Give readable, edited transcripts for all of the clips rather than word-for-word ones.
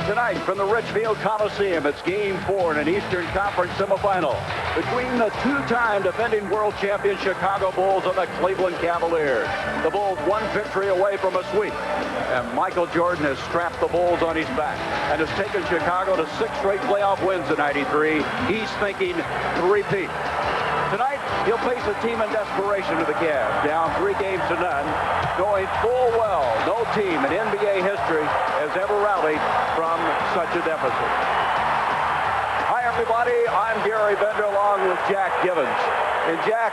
Tonight from the Richfield Coliseum, it's Game 4 in an Eastern Conference Semifinal between the two-time defending world champion Chicago Bulls and the Cleveland Cavaliers. The Bulls one victory away from a sweep, and Michael Jordan has strapped the Bulls on his back and has taken Chicago to 6 straight playoff wins in '93. He's thinking three-peat. Tonight, he'll face a team in desperation to the Cavs, down 3 games to none, knowing full well no team in NBA history has ever rallied from such a deficit. Hi, everybody. I'm Gary Bender along with Jack Givens. And Jack,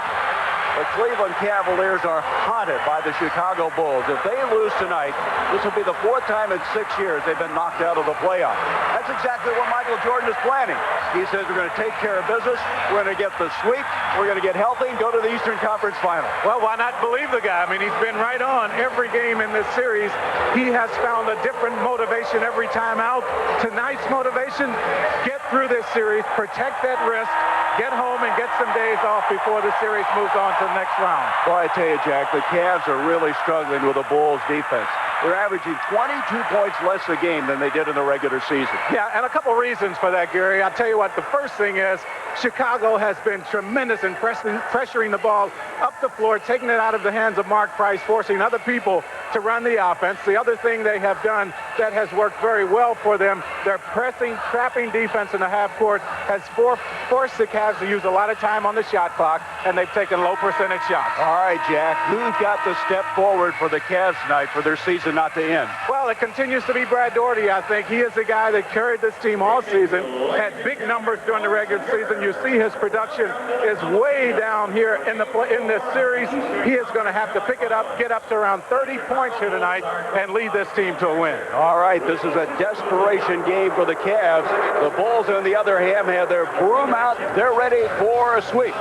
the Cleveland Cavaliers are haunted by the Chicago Bulls. If they lose tonight, this will be the 4th time in 6 years they've been knocked out of the playoffs. That's exactly what Michael Jordan is planning. He says we're going to take care of business, we're going to get the sweep, we're going to get healthy and go to the Eastern Conference Final. Well, why not believe the guy? I mean, he's been right on every game in this series. He has found a different motivation every time out. Tonight's motivation, get through this series, protect that wrist, get home and get some days off before the series moves on to the next round. Well, I tell you, Jack, the Cavs are really struggling with the Bulls' defense. They're averaging 22 points less a game than they did in the regular season. Yeah, and a couple reasons for that, Gary. I'll tell you what, the first thing is Chicago has been tremendous in pressuring the ball up the floor, taking it out of the hands of Mark Price, forcing other people to run the offense. The other thing they have done that has worked very well for them, their pressing, trapping defense in the half court has forced the Cavs to use a lot of time on the shot clock, and they've taken low percentage shots. All right, Jack, who's got the step forward for the Cavs tonight for their season not to end? Well, it continues to be Brad Dougherty, I think. He is the guy that carried this team all season, had big numbers during the regular season. You see his production is way down here in this series. He is going to have to pick it up, get up to around 30 points here tonight, and lead this team to a win. All right, this is a desperation game for the Cavs. The Bulls, on the other hand, have their broom out. They're ready for a sweep.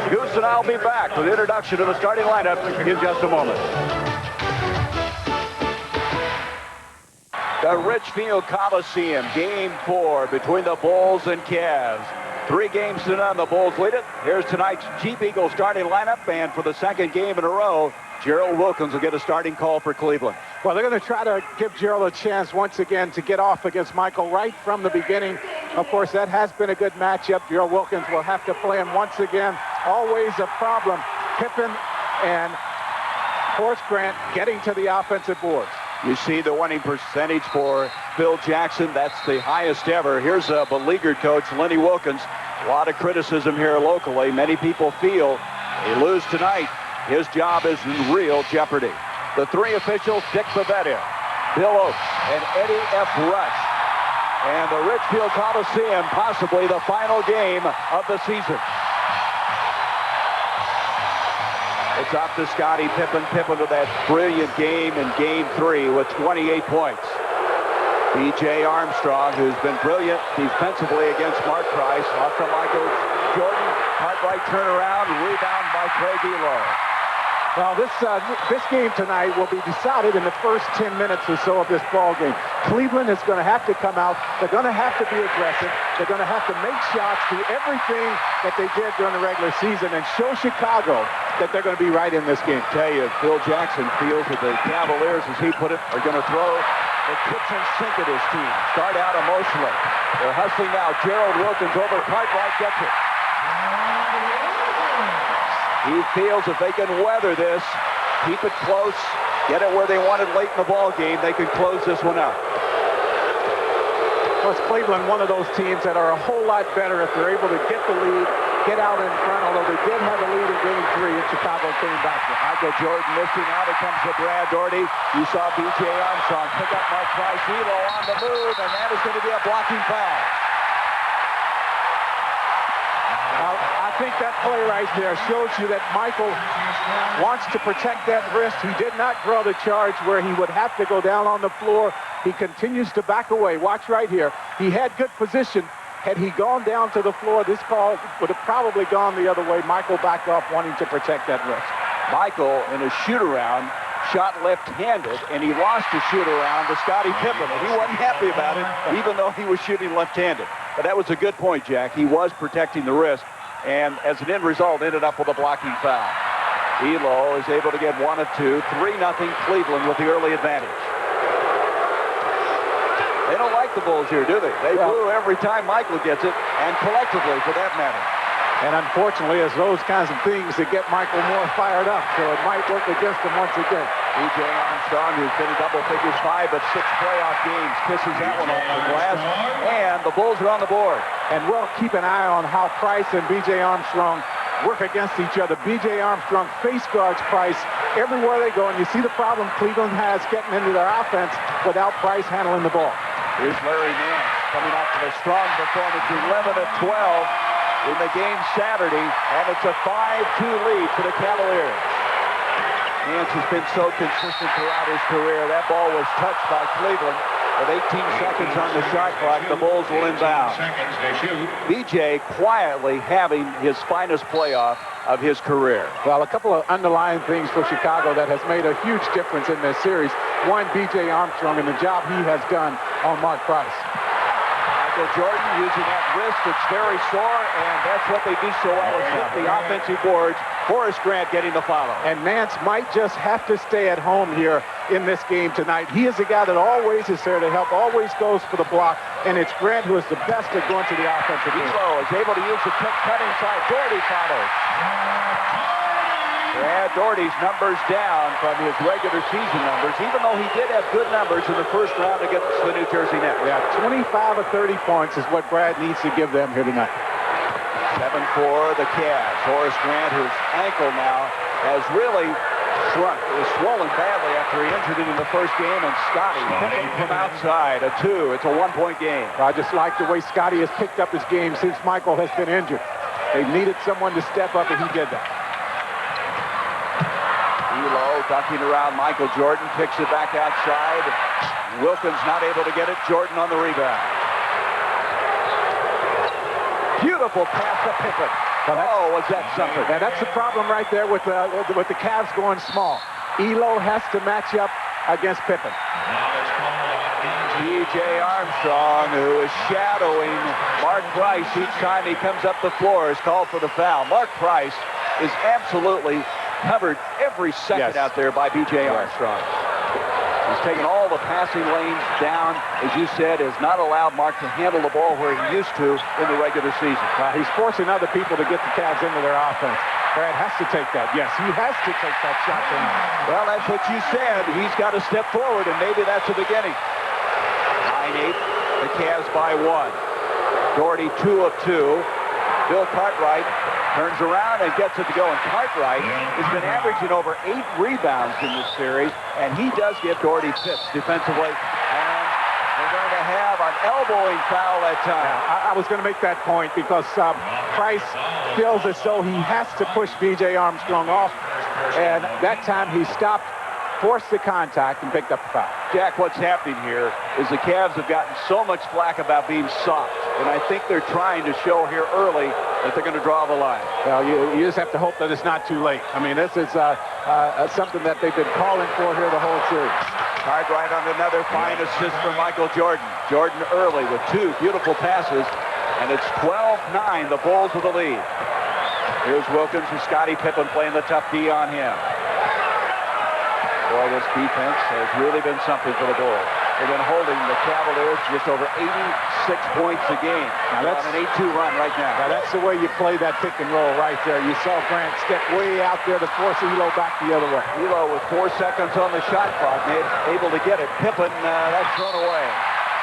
Goose and I'll be back with the introduction to the starting lineup in just a moment. The Richfield Coliseum, Game 4 between the Bulls and Cavs. 3 games to none, the Bulls lead it. Here's tonight's Jeep Eagle starting lineup, and for the 2nd game in a row, Gerald Wilkins will get a starting call for Cleveland. Well, they're going to try to give Gerald a chance once again to get off against Michael right from the beginning. Of course, that has been a good matchup. Gerald Wilkins will have to play him once again. Always a problem. Pippen and Horace Grant getting to the offensive boards. You see the winning percentage for Phil Jackson. That's the highest ever. Here's a beleaguered coach, Lenny Wilkins. A lot of criticism here locally. Many people feel they lose tonight, his job is in real jeopardy. The 3 officials, Dick Pavetta, Bill Oates, and Eddie F. Rush. And the Richfield Coliseum, possibly the final game of the season. It's up to Scottie Pippen. Pippen with that brilliant game in Game 3 with 28 points. B.J. Armstrong, who's been brilliant defensively against Mark Price, off to Michael Jordan. Cartwright turnaround, rebound by Craig Elo. Well, this game tonight will be decided in the first 10 minutes or so of this ball game. Cleveland is going to have to come out. They're going to have to be aggressive. They're going to have to make shots, do everything that they did during the regular season, and show Chicago that they're going to be right in this game. Tell you, Phil Jackson feels that the Cavaliers, as he put it, are going to throw the kitchen sink at his team. Start out emotionally. They're hustling now. Gerald Wilkins over Cartwright gets it. He feels if they can weather this, keep it close, get it where they want it late in the ball game, they can close this one out. Well, it's Cleveland, one of those teams that are a whole lot better if they're able to get the lead, get out in front, although they did have a lead in Game 3, and Chicago came back. Michael Jordan missing out. It comes to Brad Dougherty. You saw B.J. Armstrong pick up Mark Price. Elo on the move, and that is going to be a blocking foul. I think that play right there shows you that Michael wants to protect that wrist. He did not draw the charge where he would have to go down on the floor. He continues to back away. Watch right here. He had good position. Had he gone down to the floor, this call would have probably gone the other way. Michael backed off wanting to protect that wrist. Michael, in a shoot-around, shot left-handed, and he lost a shoot-around to Scottie Pippen. He wasn't happy about it, even though he was shooting left-handed. But that was a good point, Jack. He was protecting the wrist, and as an end result, ended up with a blocking foul. Elo is able to get 1 of 2, 3-0 Cleveland with the early advantage. They don't like the Bulls here, do they? They boo every time Michael gets it, and collectively, for that matter. And unfortunately, it's those kinds of things that get Michael more fired up, so it might work against him once again. B.J. Armstrong, who's been in double figures 5 of 6 playoff games, kisses that one off the glass, and the Bulls are on the board. And we'll keep an eye on how Price and B.J. Armstrong work against each other. B.J. Armstrong face guards Price everywhere they go, and you see the problem Cleveland has getting into their offense without Price handling the ball. Here's Larry Nance coming off of a strong performance, 11 of 12 in the game Saturday, and it's a 5-2 lead for the Cavaliers. Nance has been so consistent throughout his career. That ball was touched by Cleveland. With 18 seconds on the shot clock, the Bulls will inbound. B.J. quietly having his finest playoff of his career. Well, a couple of underlying things for Chicago that has made a huge difference in this series. One, B.J. Armstrong and the job he has done on Mark Price. Michael Jordan using that wrist that's very sore, and that's what they do so well is hit the offensive boards. Horace Grant getting the follow. And Nance might just have to stay at home here in this game tonight. He is the guy that always is there to help, always goes for the block, and it's Grant who is the best at going to the offensive end. Elo is able to use the cut inside. Dougherty follows. Brad Dougherty's numbers down from his regular season numbers, even though he did have good numbers in the first round against the New Jersey Nets. Yeah, 25 of 30 points is what Brad needs to give them here tonight. 7-4 the Cavs. Horace Grant, whose ankle now has really shrunk. It was swollen badly after he injured it in the first game, and Scotty from outside, a 2. It's a 1-point game. I just like the way Scotty has picked up his game since Michael has been injured. They've needed someone to step up, and he did that. Elo ducking around Michael Jordan, kicks it back outside. Wilkins not able to get it. Jordan on the rebound. Beautiful pass to Pippen. Oh, was that something? And that's the problem right there with the Cavs going small. Elo has to match up against Pippen. B.J. Armstrong, who is shadowing Mark Price each time he comes up the floor, is called for the foul. Mark Price is absolutely covered every second out there by B.J. Armstrong. He's taken all the passing lanes down, as you said, has not allowed Mark to handle the ball where he used to in the regular season. He's forcing other people to get the Cavs into their offense. Brad has to take that. Yes, he has to take that shot tonight. Well, that's what you said. He's got to step forward, and maybe that's the beginning. 9-8, the Cavs by 1. Dougherty 2 of 2. Bill Cartwright turns around and gets it to go. And Cartwright has been averaging over 8 rebounds in this series, and he does give Dougherty fits defensively. And we're going to have an elbowing foul that time. I was going to make that point because Price feels as though he has to push B.J. Armstrong off, and that time he stopped, forced the contact, and picked up the foul. Jack, what's happening here is the Cavs have gotten so much flack about being soft, and I think they're trying to show here early that they're going to draw the line. Well, you just have to hope that it's not too late. I mean, this is something that they've been calling for here the whole series. Cartwright on another fine assist from Michael Jordan. Jordan early with 2 beautiful passes, and it's 12-9, the Bulls with the lead. Here's Wilkins with Scottie Pippen playing the tough D on him. Boy, this defense has really been something for the Bulls. They've been holding the Cavaliers just over 86 points a game. Now that's on an 8-2 run right now. Now that's the way you play that pick and roll right there. You saw Grant step way out there to force Elo back the other way. Elo with 4 seconds on the shot clock, able to get it. Pippen, that's thrown away.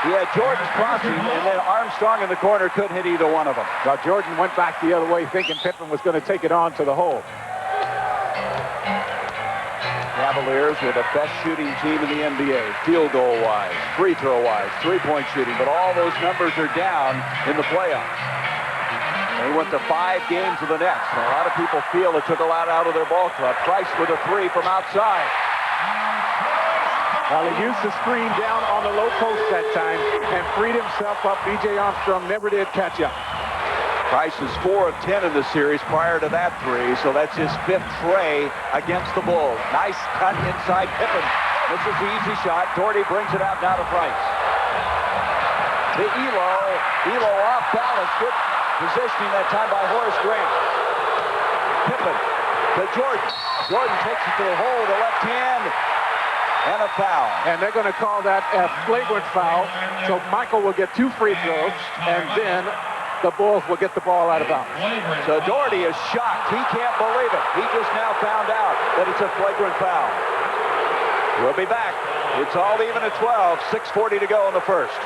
He had Jordan crossing, and then Armstrong in the corner couldn't hit either one of them. Well, Jordan went back the other way thinking Pippen was going to take it on to the hole. Cavaliers are the best shooting team in the NBA, field goal-wise, free throw-wise, three-point shooting, but all those numbers are down in the playoffs. They went to 5 games of the Nets, and a lot of people feel it took a lot out of their ball club. Price with a 3 from outside. Well, he used the screen down on the low post that time and freed himself up. B.J. Armstrong never did catch up. Price is 4 of 10 in the series prior to that 3, so that's his 5th tray against the Bulls. Nice cut inside Pippen. This is the easy shot. Dougherty brings it out now to Price. The Elo off balance. Good positioning that time by Horace Grant. Pippen to Jordan. Jordan takes it to the hole with the left hand. and a foul. And they're going to call that a flagrant foul. So Michael will get 2 free throws, and then the Bulls will get the ball out of bounds. So Dougherty is shocked. He can't believe it. He just now found out that it's a flagrant foul. We'll be back. It's all even at 12. 6:40 to go in the first.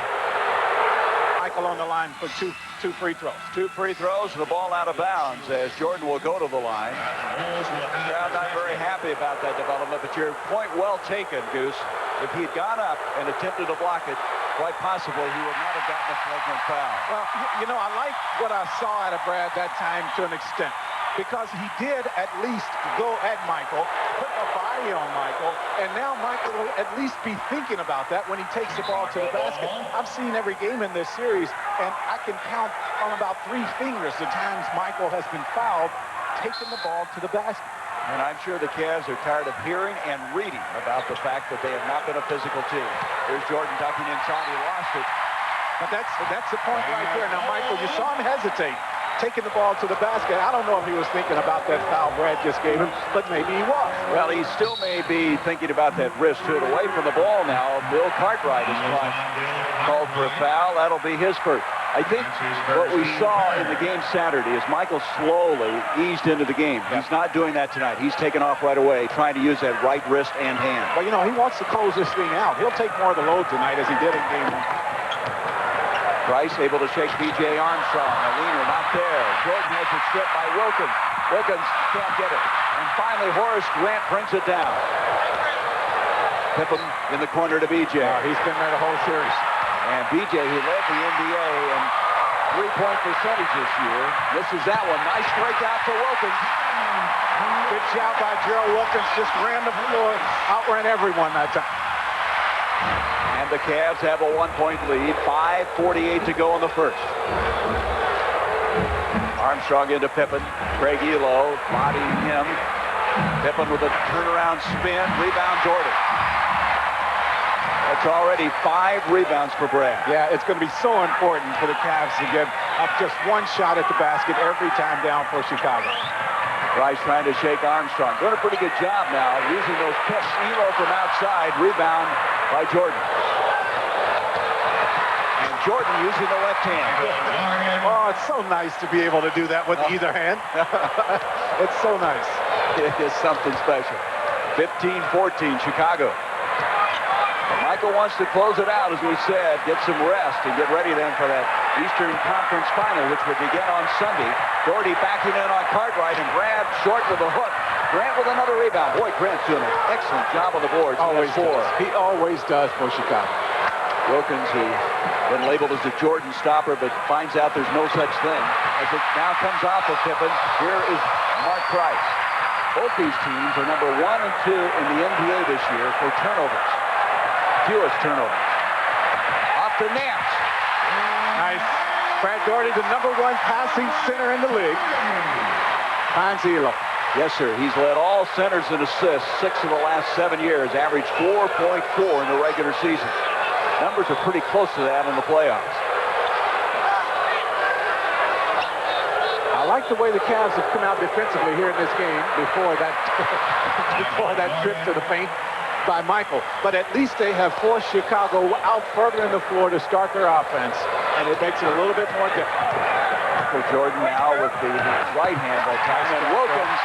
Michael on the line for two free throws. 2 free throws and the ball out of bounds as Jordan will go to the line. Crowd not very happy about that development, but your point well taken, Goose. If he had gone up and attempted to block it, quite possibly he would not have gotten a flagrant foul. Well, you know, I like what I saw out of Brad that time to an extent, because he did at least go at Michael, put a body on Michael, and now Michael will at least be thinking about that when he takes the ball to the basket. I've seen every game in this series, and I can count on about 3 fingers the times Michael has been fouled taking the ball to the basket. And I'm sure the Cavs are tired of hearing and reading about the fact that they have not been a physical team. There's Jordan ducking inside. He lost it. But that's the point right there. Now, Michael, you saw him hesitate, taking the ball to the basket. I don't know if he was thinking about that foul Brad just gave him, but maybe he was. Well, he still may be thinking about that wrist hood away from the ball now. Bill Cartwright is called for a foul. That'll be his first. I think what we saw in the game Saturday is Michael slowly eased into the game. He's not doing that tonight. He's taking off right away, trying to use that right wrist and hand. Well, you know, he wants to close this thing out. He'll take more of the load tonight as he did in game 1. Price able to shake B.J. Armstrong. A leaner not there. Jordan has it stripped by Wilkins. Wilkins can't get it. And finally, Horace Grant brings it down. Pippen in the corner to B.J. He's been there the whole series. And B.J., who led the NBA in 3-point percentage this year, misses that one. Nice break out to Wilkins. Good job by Gerald Wilkins. Just ran the floor, outran everyone that time. And the Cavs have a 1-point lead. 5:48 to go in the first. Armstrong into Pippen. Craig Elo bodying him. Pippen with a turnaround spin. Rebound Jordan. That's already 5 rebounds for Brad. Yeah, it's going to be so important for the Cavs to give up just 1 shot at the basket every time down for Chicago. Rice trying to shake Armstrong. Doing a pretty good job now using those picks. Elo from outside. Rebound by Jordan. And Jordan using the left hand. Oh, it's so nice to be able to do that with either hand. It's so nice. It is something special. 15-14 Chicago. Michael wants to close it out, as we said, get some rest and get ready then for that Eastern Conference Final, which will begin on Sunday. Dougherty backing in on Cartwright, and Brad short with a hook. Grant with another rebound. Boy, Grant's doing an excellent job on the boards. Always does. He always does for Chicago. Wilkins, who's been labeled as a Jordan stopper, but finds out there's no such thing. As it now comes off of Pippen, here is Mark Price. Both these teams are number 1 and 2 in the NBA this year for turnovers. Fewest turnovers. Off to Nance. Nice. Brad Dougherty, the number 1 passing center in the league. Finds Elo. Yes, sir. He's led all centers in assists 6 of the last 7 years. Averaged 4.4 in the regular season. Numbers are pretty close to that in the playoffs. I like the way the Cavs have come out defensively here in this game before that trip to the paint by Michael, but at least they have forced Chicago out further in the floor to start their offense, and it makes it a little bit more difficult. For Jordan now with the right hand that time, and Wilkins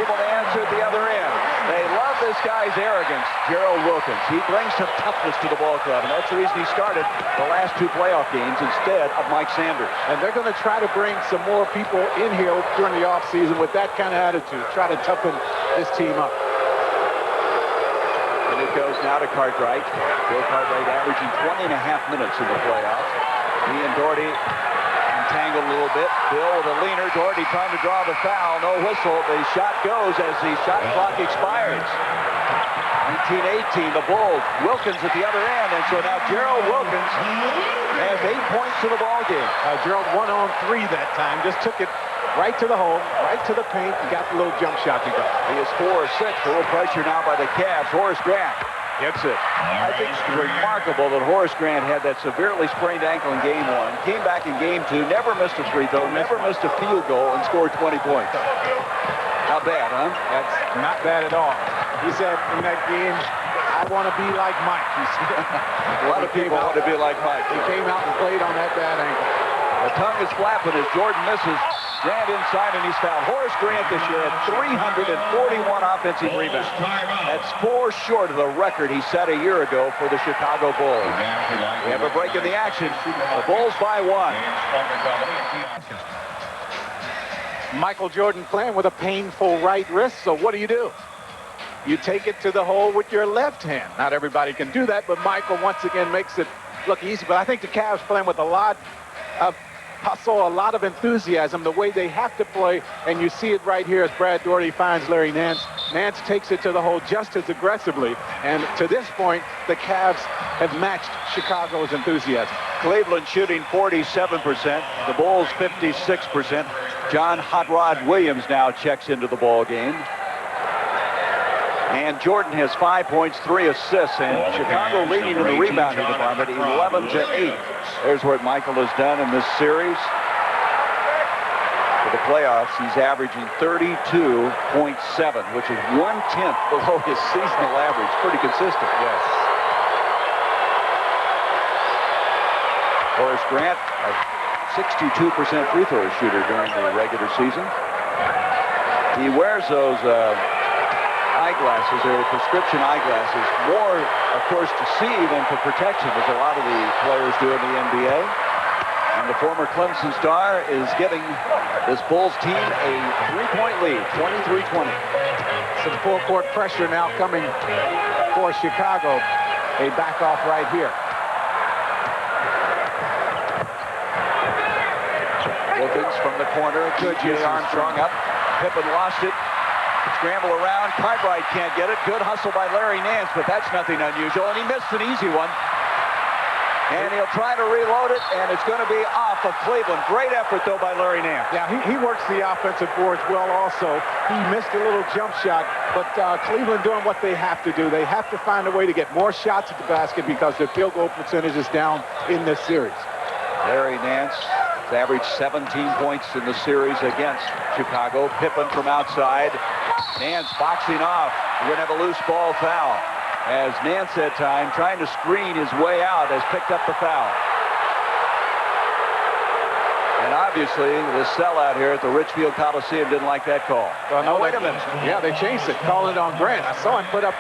able to answer at the other end. They love this guy's arrogance, Gerald Wilkins. He brings some toughness to the ball club, and that's the reason he started the last 2 playoff games instead of Mike Sanders. And they're going to try to bring some more people in here during the offseason with that kind of attitude, try to toughen this team up. And it goes now to Cartwright. Bill Cartwright averaging 20.5 minutes in the playoffs. He and Dougherty entangled a little bit. Bill with a leaner. Dougherty trying to draw the foul. No whistle. The shot goes as the shot clock expires. 19-18, the Bulls. Wilkins at the other end. And so now Gerald Wilkins has 8 points to the ball game. Gerald 1 on 3 that time. Just took it right to the hole, right to the paint, and got the little jump shot to go. He is 4 of 6. A little pressure now by the Cavs. Horace Grant gets it. I think it's remarkable that Horace Grant had that severely sprained ankle in game 1, came back in game 2, never missed a free throw, never missed a field goal, and scored 20 points. Not bad, huh? That's not bad at all. He said in that game, I I want to be like Mike, he said. A lot of people want to be like Mike. He came out and played on that bad ankle. The tongue is flapping as Jordan misses. Grant inside, and he's fouled. Horace Grant this year had 341 offensive rebounds. That's 4 short of the record he set a year ago for the Chicago Bulls. We have a break in the action. The Bulls by 1. Michael Jordan playing with a painful right wrist, so what do? You take it to the hole with your left hand. Not everybody can do that, but Michael once again makes it look easy. But I think the Cavs playing with a lot of hustle, a lot of enthusiasm, the way they have to play, and you see it right here as Brad Dougherty finds Larry Nance. Nance takes it to the hole just as aggressively, and to this point, the Cavs have matched Chicago's enthusiasm. Cleveland shooting 47%, the Bulls 56%. John Hot Rod Williams now checks into the ball game. And Jordan has 5 points, 3 assists, and Chicago leading in the rebounding department, 11-8. There's what Michael has done in this series. For the playoffs, he's averaging 32.7, which is 1/10 below his seasonal average. Pretty consistent. Yes. Horace Grant, a 62% free throw shooter during the regular season. He wears those eyeglasses, or prescription eyeglasses, more, of course, to see than for protection, as a lot of the players do in the NBA. And the former Clemson star is giving this Bulls team a 3-point lead, 23-20. Some full court pressure now coming for Chicago. A back off right here. Wilkins from the corner, good. Jay Armstrong up. Pippen lost it. Scramble around. Cartwright can't get it. Good hustle by Larry Nance, but that's nothing unusual. And he missed an easy one. And he'll try to reload it, and it's going to be off of Cleveland. Great effort, though, by Larry Nance. Yeah, he works the offensive boards well also. He missed a little jump shot, but Cleveland doing what they have to do. They have to find a way to get more shots at the basket because their field goal percentage is down in this series. Larry Nance has averaged 17 points in the series against Chicago. Pippen from outside. Nance boxing off. We're going to have a loose ball foul, as Nance that time, trying to screen his way out, has picked up the foul. And obviously, the sellout here at the Richfield Coliseum didn't like that call. Well, no, wait a minute. Yeah, they changed it, calling it on Grant. I saw him put up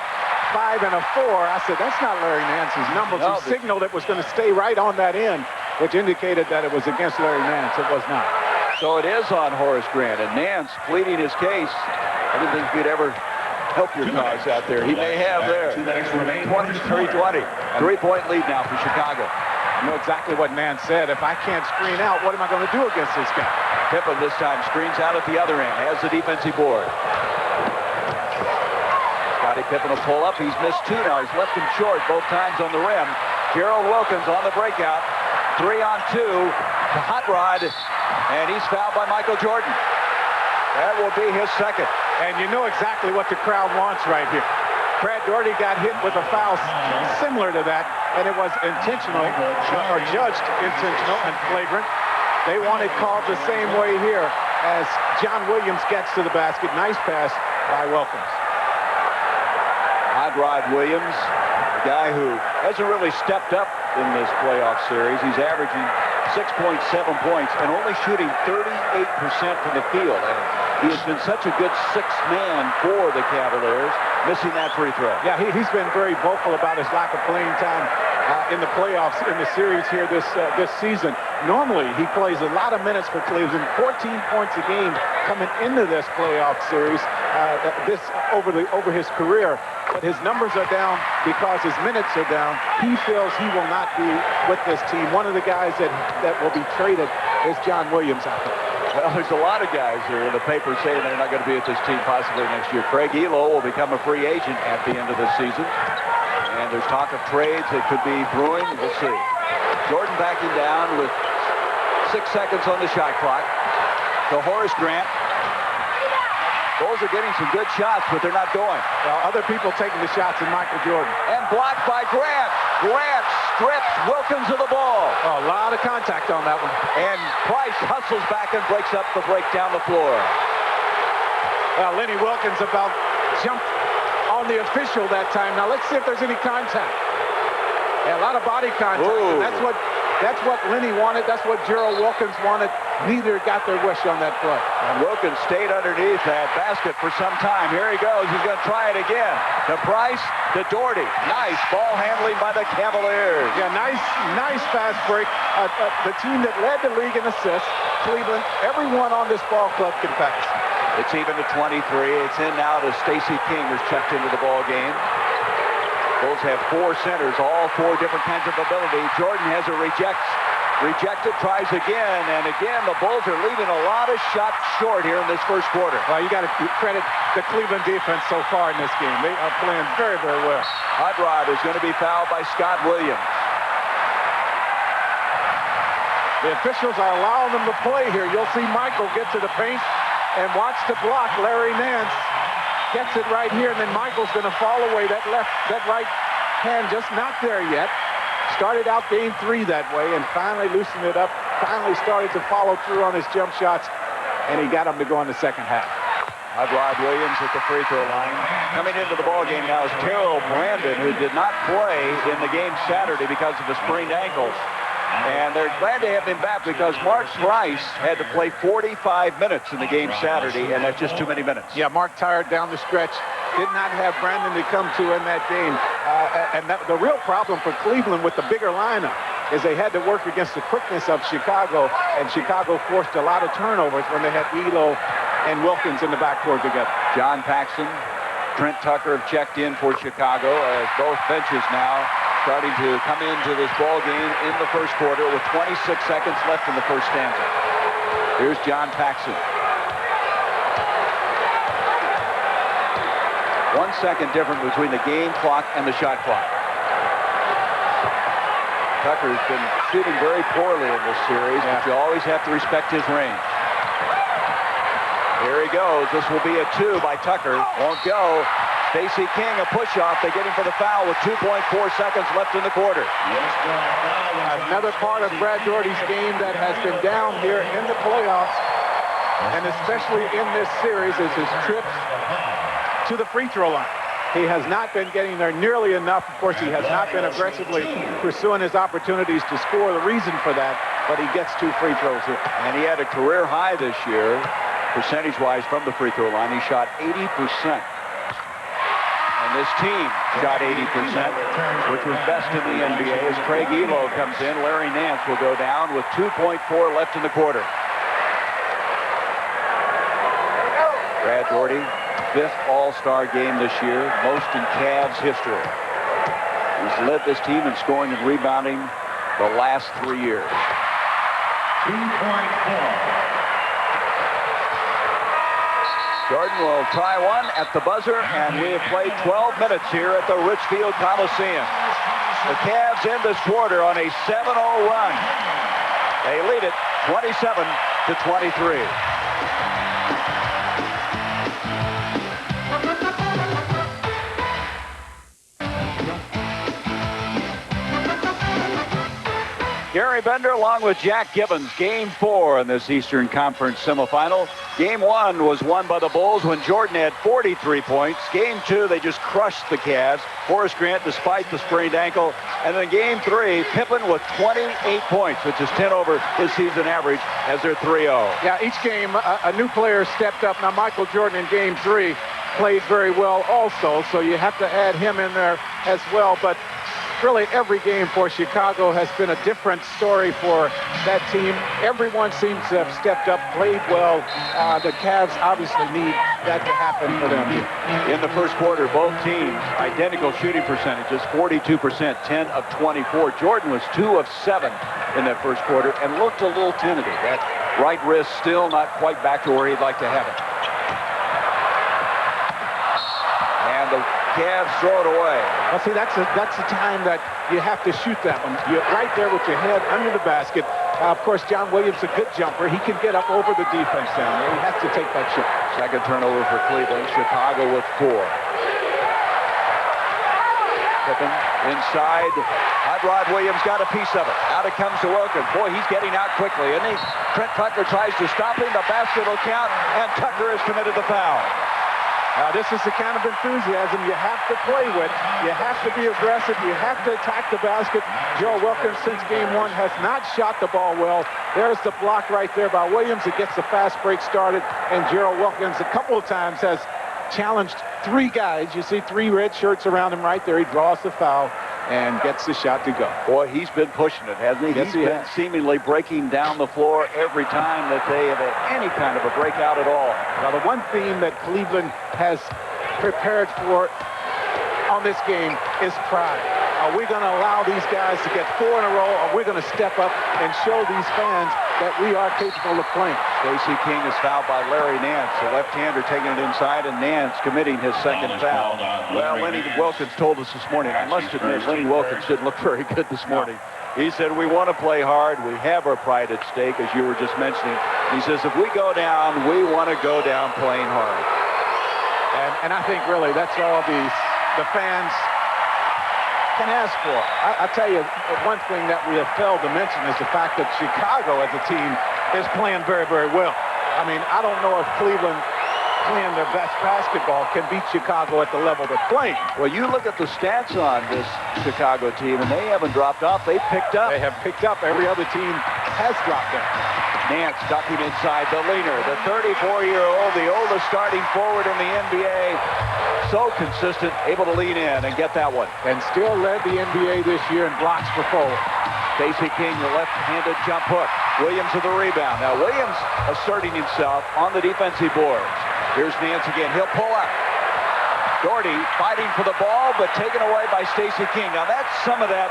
5 and a 4. I said, that's not Larry Nance's numbers. No, he signaled it was going to stay right on that end, which indicated that it was against Larry Nance. It was not. So it is on Horace Grant, and Nance pleading his case. I didn't think he'd ever help your cause out there. He may have there. 23-20. 3-point lead now for Chicago. I know exactly what Nance said. If I can't screen out, what am I going to do against this guy? Pippen this time screens out at the other end. Has the defensive board. Scottie Pippen will pull up. He's missed 2 now. He's left him short both times on the rim. Gerald Wilkins on the breakout. 3-on-2 to Hot Rod. And he's fouled by Michael Jordan. That will be his second. And you know exactly what the crowd wants right here. Brad Dougherty got hit with a foul similar to that, and it was intentional, or judged intentional and flagrant. They want it called the same way here as John Williams gets to the basket. Nice pass by Wilkins. Hot Rod Williams, a guy who hasn't really stepped up in this playoff series. He's averaging 6.7 points and only shooting 38% from the field. And he has been such a good 6th man for the Cavaliers, missing that free throw. Yeah, he's been very vocal about his lack of playing time in the playoffs, in the series here this season. Normally, he plays a lot of minutes for Cleveland, 14 points a game coming into this playoff series over his career. But his numbers are down because his minutes are down. He feels he will not be with this team. One of the guys that will be traded is John Williams out there. Well, there's a lot of guys here in the paper saying they're not going to be at this team possibly next year. Craig Elo will become a free agent at the end of this season. And there's talk of trades that could be brewing. We'll see. Jordan backing down with 6 seconds on the shot clock. To Horace Grant. Bulls are getting some good shots, but they're not going. Well, other people taking the shots than Michael Jordan. And blocked by Grant. Grant strips Wilkins of the ball. Oh, a lot of contact on that one. And Price hustles back and breaks up the break down the floor. Well, Lenny Wilkins about jumped on the official that time. Now let's see if there's any contact. Yeah, a lot of body contact. And that's what Lenny wanted. That's what Gerald Wilkins wanted. Neither got their wish on that play. And Wilkins stayed underneath that basket for some time. Here he goes. He's going to try it again. To Price, to Dougherty. Nice ball handling by the Cavaliers. Yeah, nice fast break. The team that led the league in assists, Cleveland, everyone on this ball club can pass. It's even to 23. It's in now to Stacey King, who's checked into the ball game. Bulls have 4 centers, all 4 different kinds of ability. Jordan has a rejected, tries again, and again the Bulls are leaving a lot of shots short here in this first quarter. Well, you got to credit the Cleveland defense so far in this game. They are playing very, very well. Hot Rod is going to be fouled by Scott Williams. The officials are allowing them to play here. You'll see Michael get to the paint and watch the block. Larry Nance gets it right here, and then Michael's going to fall away. That right hand just not there yet. Started out game 3 that way and finally loosened it up. Finally started to follow through on his jump shots, and he got them to go in the second half. Rod Williams at the free throw line. Coming into the ball game now is Terrell Brandon, who did not play in the game Saturday because of a sprained ankle. And they're glad to have him back because Mark Price had to play 45 minutes in the game Saturday, and that's just too many minutes. Yeah, Mark tired down the stretch. Did not have Brandon to come to in that game. The real problem for Cleveland with the bigger lineup is they had to work against the quickness of Chicago, and Chicago forced a lot of turnovers when they had Elo and Wilkins in the backcourt together. John Paxson, Trent Tucker have checked in for Chicago as both benches now starting to come into this ball game in the first quarter with 26 seconds left in the first stanza. Here's John Paxson. 1 second difference between the game clock and the shot clock. Tucker's been shooting very poorly in this series, but you always have to respect his range. Here he goes. This will be a 2 by Tucker. Won't go. Stacey King, a push-off. They get him for the foul with 2.4 seconds left in the quarter. Another part of Brad Dougherty's game that has been down here in the playoffs, and especially in this series, is his trips to the free throw line. He has not been getting there nearly enough. Of course, he has not been aggressively pursuing his opportunities to score. The reason for that, but he gets 2 free throws here. And he had a career high this year, percentage-wise, from the free throw line. He shot 80%. And this team shot 80%, which was best in the NBA. As Craig Elo comes in, Larry Nance will go down with 2.4 left in the quarter. Brad Dougherty, 5th All-Star game this year, most in Cavs history. He's led this team in scoring and rebounding the last 3 years. 2.4. Jordan will try one at the buzzer, and we have played 12 minutes here at the Richfield Coliseum. The Cavs end this quarter on a 7-0 run. They lead it 27-23. Gary Bender along with Jack Gibbons, game 4 in this Eastern Conference semifinal. Game 1 was won by the Bulls when Jordan had 43 points. Game 2, they just crushed the Cavs. Horace Grant, despite the sprained ankle. And then game 3, Pippen with 28 points, which is 10 over his season average as they're 3-0. Yeah, each game, a new player stepped up. Now, Michael Jordan in game 3 played very well also, so you have to add him in there as well. But really, every game for Chicago has been a different story for that team. Everyone seems to have stepped up, played well. The Cavs obviously need that to happen for them. In the first quarter, both teams, identical shooting percentages, 42%, 10 of 24. Jordan was 2 of 7 in that first quarter and looked a little tentative. That right wrist still not quite back to where he'd like to have it. And the Cavs throw it away. Well, see, that's the time that you have to shoot that one. You're right there with your head under the basket. Of course, John Williams, a good jumper. He can get up over the defense down there. He has to take that shot. Second turnover for Cleveland. Chicago with 4. Pippen inside. Hot Rod Williams got a piece of it. Out it comes to Wilkins. Boy, he's getting out quickly, isn't he? Trent Tucker tries to stop him. The basket will count, and Tucker has committed the foul. This is the kind of enthusiasm you have to play with. You have to be aggressive. You have to attack the basket. Gerald Wilkins, since game one, has not shot the ball well. There's the block right there by Williams. It gets the fast break started. And Gerald Wilkins, a couple of times, has challenged three guys. You see three red shirts around him right there. He draws the foul and gets the shot to go. Boy, he's been pushing it, hasn't he? Yes, he's been seemingly breaking down the floor every time that they have had any kind of a breakout at all. Now, the one theme that Cleveland has prepared for on this game is pride. Are we going to allow these guys to get 4 in a row, or are we going to step up and show these fans that we are capable of playing? Stacey King is fouled by Larry Nance, the left-hander taking it inside, and Nance committing his second foul. Well, Lenny Wilkins told us this morning, I must admit, Lenny Wilkins didn't look very good this morning. He said, we want to play hard. We have our pride at stake, as you were just mentioning. He says, if we go down, we want to go down playing hard. And I think, really, that's all the fans can ask for. I tell you, one thing that we have failed to mention is the fact that Chicago as a team is playing very, very well. I mean, I don't know if Cleveland playing their best basketball can beat Chicago at the level they're playing. Well, you look at the stats on this Chicago team, and they haven't dropped off. They've picked up. They have picked up. Every other team has dropped them. Nance ducking inside, the leaner, the 34-year-old, the oldest starting forward in the NBA. So consistent, able to lean in and get that one. And still led the NBA this year in blocks for forward. Stacey King, the left-handed jump hook. Williams with the rebound. Now, Williams asserting himself on the defensive boards. Here's Nance again. He'll pull up. Dougherty fighting for the ball, but taken away by Stacey King. Now, that's some of that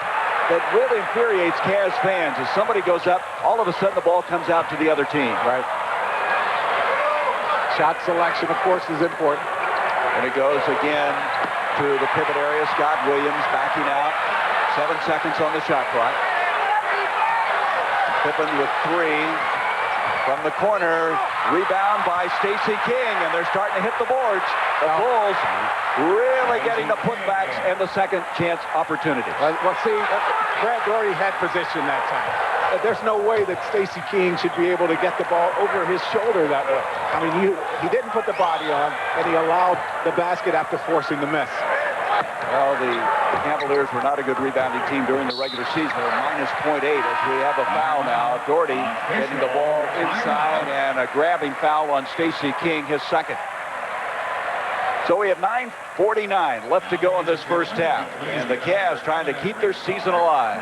really infuriates Cavs fans. As somebody goes up, all of a sudden the ball comes out to the other team. Right. Shot selection, of course, is important. And it goes again to the pivot area. Scott Williams backing out. 7 seconds on the shot clock. Pippen with 3 from the corner. Rebound by Stacey King, and they're starting to hit the boards. The Bulls really getting the putbacks and the second chance opportunities. Well, see, Brad Dougherty had position that time. There's no way that Stacey King should be able to get the ball over his shoulder that way. I mean, he didn't put the body on, and he allowed the basket after forcing the miss. Well, the Cavaliers were not a good rebounding team during the regular season. They're -0.8 as we have a foul now. Dougherty getting the ball inside and a grabbing foul on Stacey King, his second. So we have 9:49 left to go in this first half. And the Cavs trying to keep their season alive.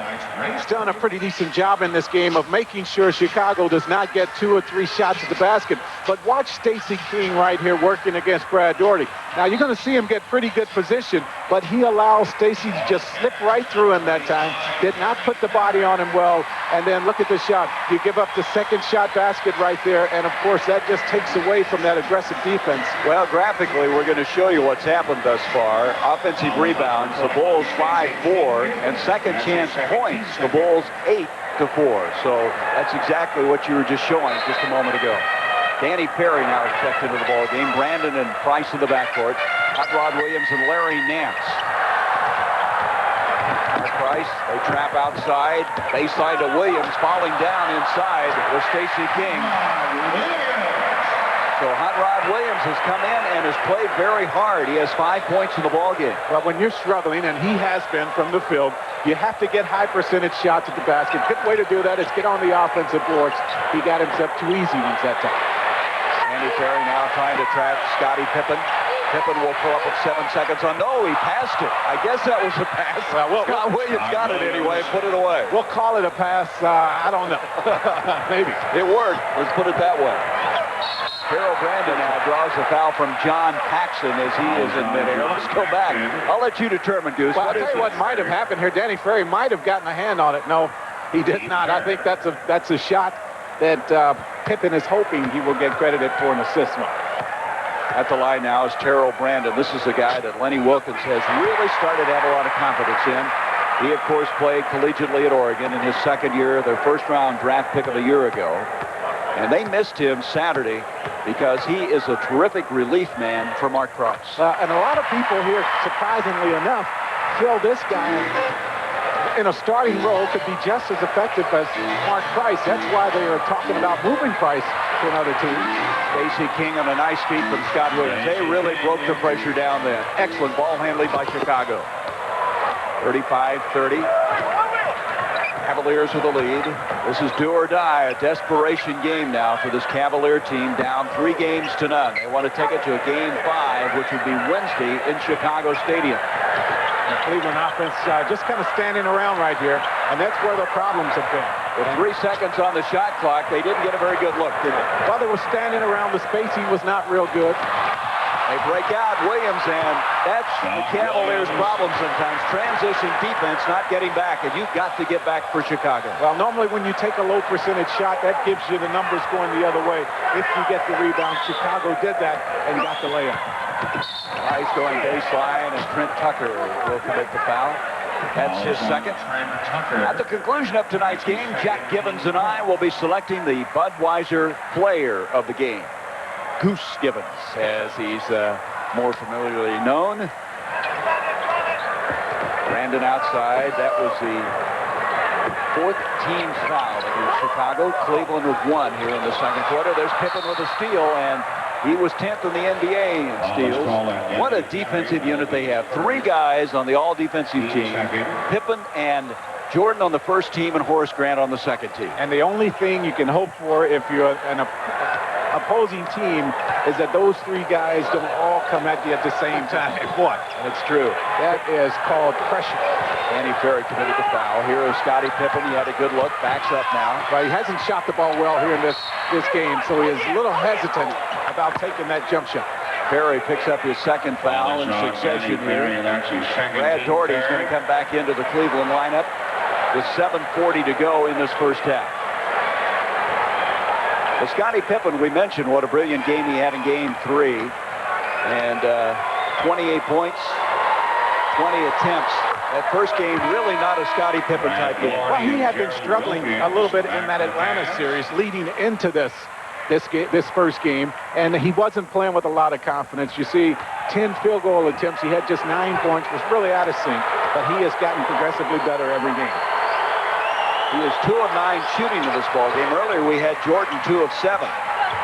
He's done a pretty decent job in this game of making sure Chicago does not get 2 or 3 shots at the basket. But watch Stacey King right here working against Brad Dougherty. Now, you're going to see him get pretty good position, but he allows Stacey to just slip right through him that time. Did not put the body on him well. And then look at the shot. You give up the second shot basket right there, and, of course, that just takes away from that aggressive defense. Well, graphically, we're going to show you what's happened thus far. Offensive rebounds, the Bulls 5-4, and second chance points, the Bulls 8-4. So that's exactly what you were just showing just a moment ago. Danny Perry now is checked into the ball game. Brandon and Price in the backcourt. Hot Rod Williams and Larry Nance. Price, they trap outside. Baseline to Williams, falling down inside with Stacey King. So Hot Rod Williams has come in and has played very hard. He has 5 points in the ball game. Well, when you're struggling, and he has been from the field, you have to get high percentage shots at the basket. Good way to do that is get on the offensive boards. He got himself too easy once that time. Andy Perry now trying to trap Scottie Pippen. Pippen will pull up with 7 seconds on. No, he passed it. I guess that was a pass. Well, Scott Williams got it anyway. Put it away. We'll call it a pass. I don't know. Maybe. It worked. Let's put it that way. Gerald Brandon now draws a foul from John Paxson as he is in midair. Let's go back. I'll let you determine, Goose. Well, I'll tell you what might have happened here. Danny Ferry might have gotten a hand on it. No, he did not. I think that's a shot that Pippen is hoping he will get credited for an assist on. At the line now is Terrell Brandon. This is a guy that Lenny Wilkins has really started to have a lot of confidence in. He, of course, played collegiately at Oregon in his second year, their first-round draft pick of a year ago. And they missed him Saturday because he is a terrific relief man for Mark Price. And a lot of people here, surprisingly enough, feel this guy in a starting role could be just as effective as Mark Price. That's why they are talking about moving Price to another team. Stacey King on a nice feed from Scott Williams. They really broke the pressure down then. Excellent ball handling by Chicago. 35-30. Cavaliers with the lead. This is do or die, a desperation game now for this Cavalier team, down 3 games to none. They want to take it to a game 5, which would be Wednesday in Chicago Stadium. The Cleveland offense just kind of standing around right here, and that's where the problems have been. With 3 seconds on the shot clock, they didn't get a very good look, did they? While they were standing around, the spacing was not real good. They break out Williams, and that's the Cavaliers' problem sometimes. Transition defense, not getting back, and you've got to get back for Chicago. Well, normally when you take a low percentage shot, that gives you the numbers going the other way. If you get the rebound, Chicago did that and got the layup. Price going baseline, and Trent Tucker will commit the foul. That's his second. At the conclusion of tonight's game, Jack Gibbons and I will be selecting the Budweiser player of the game. Goose Gibbons, as he's more familiarly known. Brandon outside. That was the 4th team foul against Chicago. Cleveland with 1 here in the second quarter. There's Pippen with a steal, and he was 10th in the NBA in steals. What a defensive unit they have. 3 guys on the all-defensive team. Pippen and Jordan on the first team and Horace Grant on the second team. And the only thing you can hope for if you're an opposing team is that those 3 guys don't all come at you at the same time. What? That's true. That is called pressure. Andy Ferry committed the foul. Here is Scottie Pippen. He had a good look. Backs up now. But he hasn't shot the ball well here in this game, so he is a little hesitant about taking that jump shot. Ferry picks up his second foul in succession here. Brad Dougherty is going to come back into the Cleveland lineup with 7:40 to go in this first half. Well, Scottie Pippen, we mentioned what a brilliant game he had in game 3. And 28 points, 20 attempts. That first game, really not a Scottie Pippen type game. Well, he had been struggling a little bit in that Atlanta series leading into this first game, and he wasn't playing with a lot of confidence. You see, 10 field goal attempts. He had just 9 points, was really out of sync, but he has gotten progressively better every game. He is 2 of 9 shooting in this ball game. Earlier, we had Jordan 2 of 7.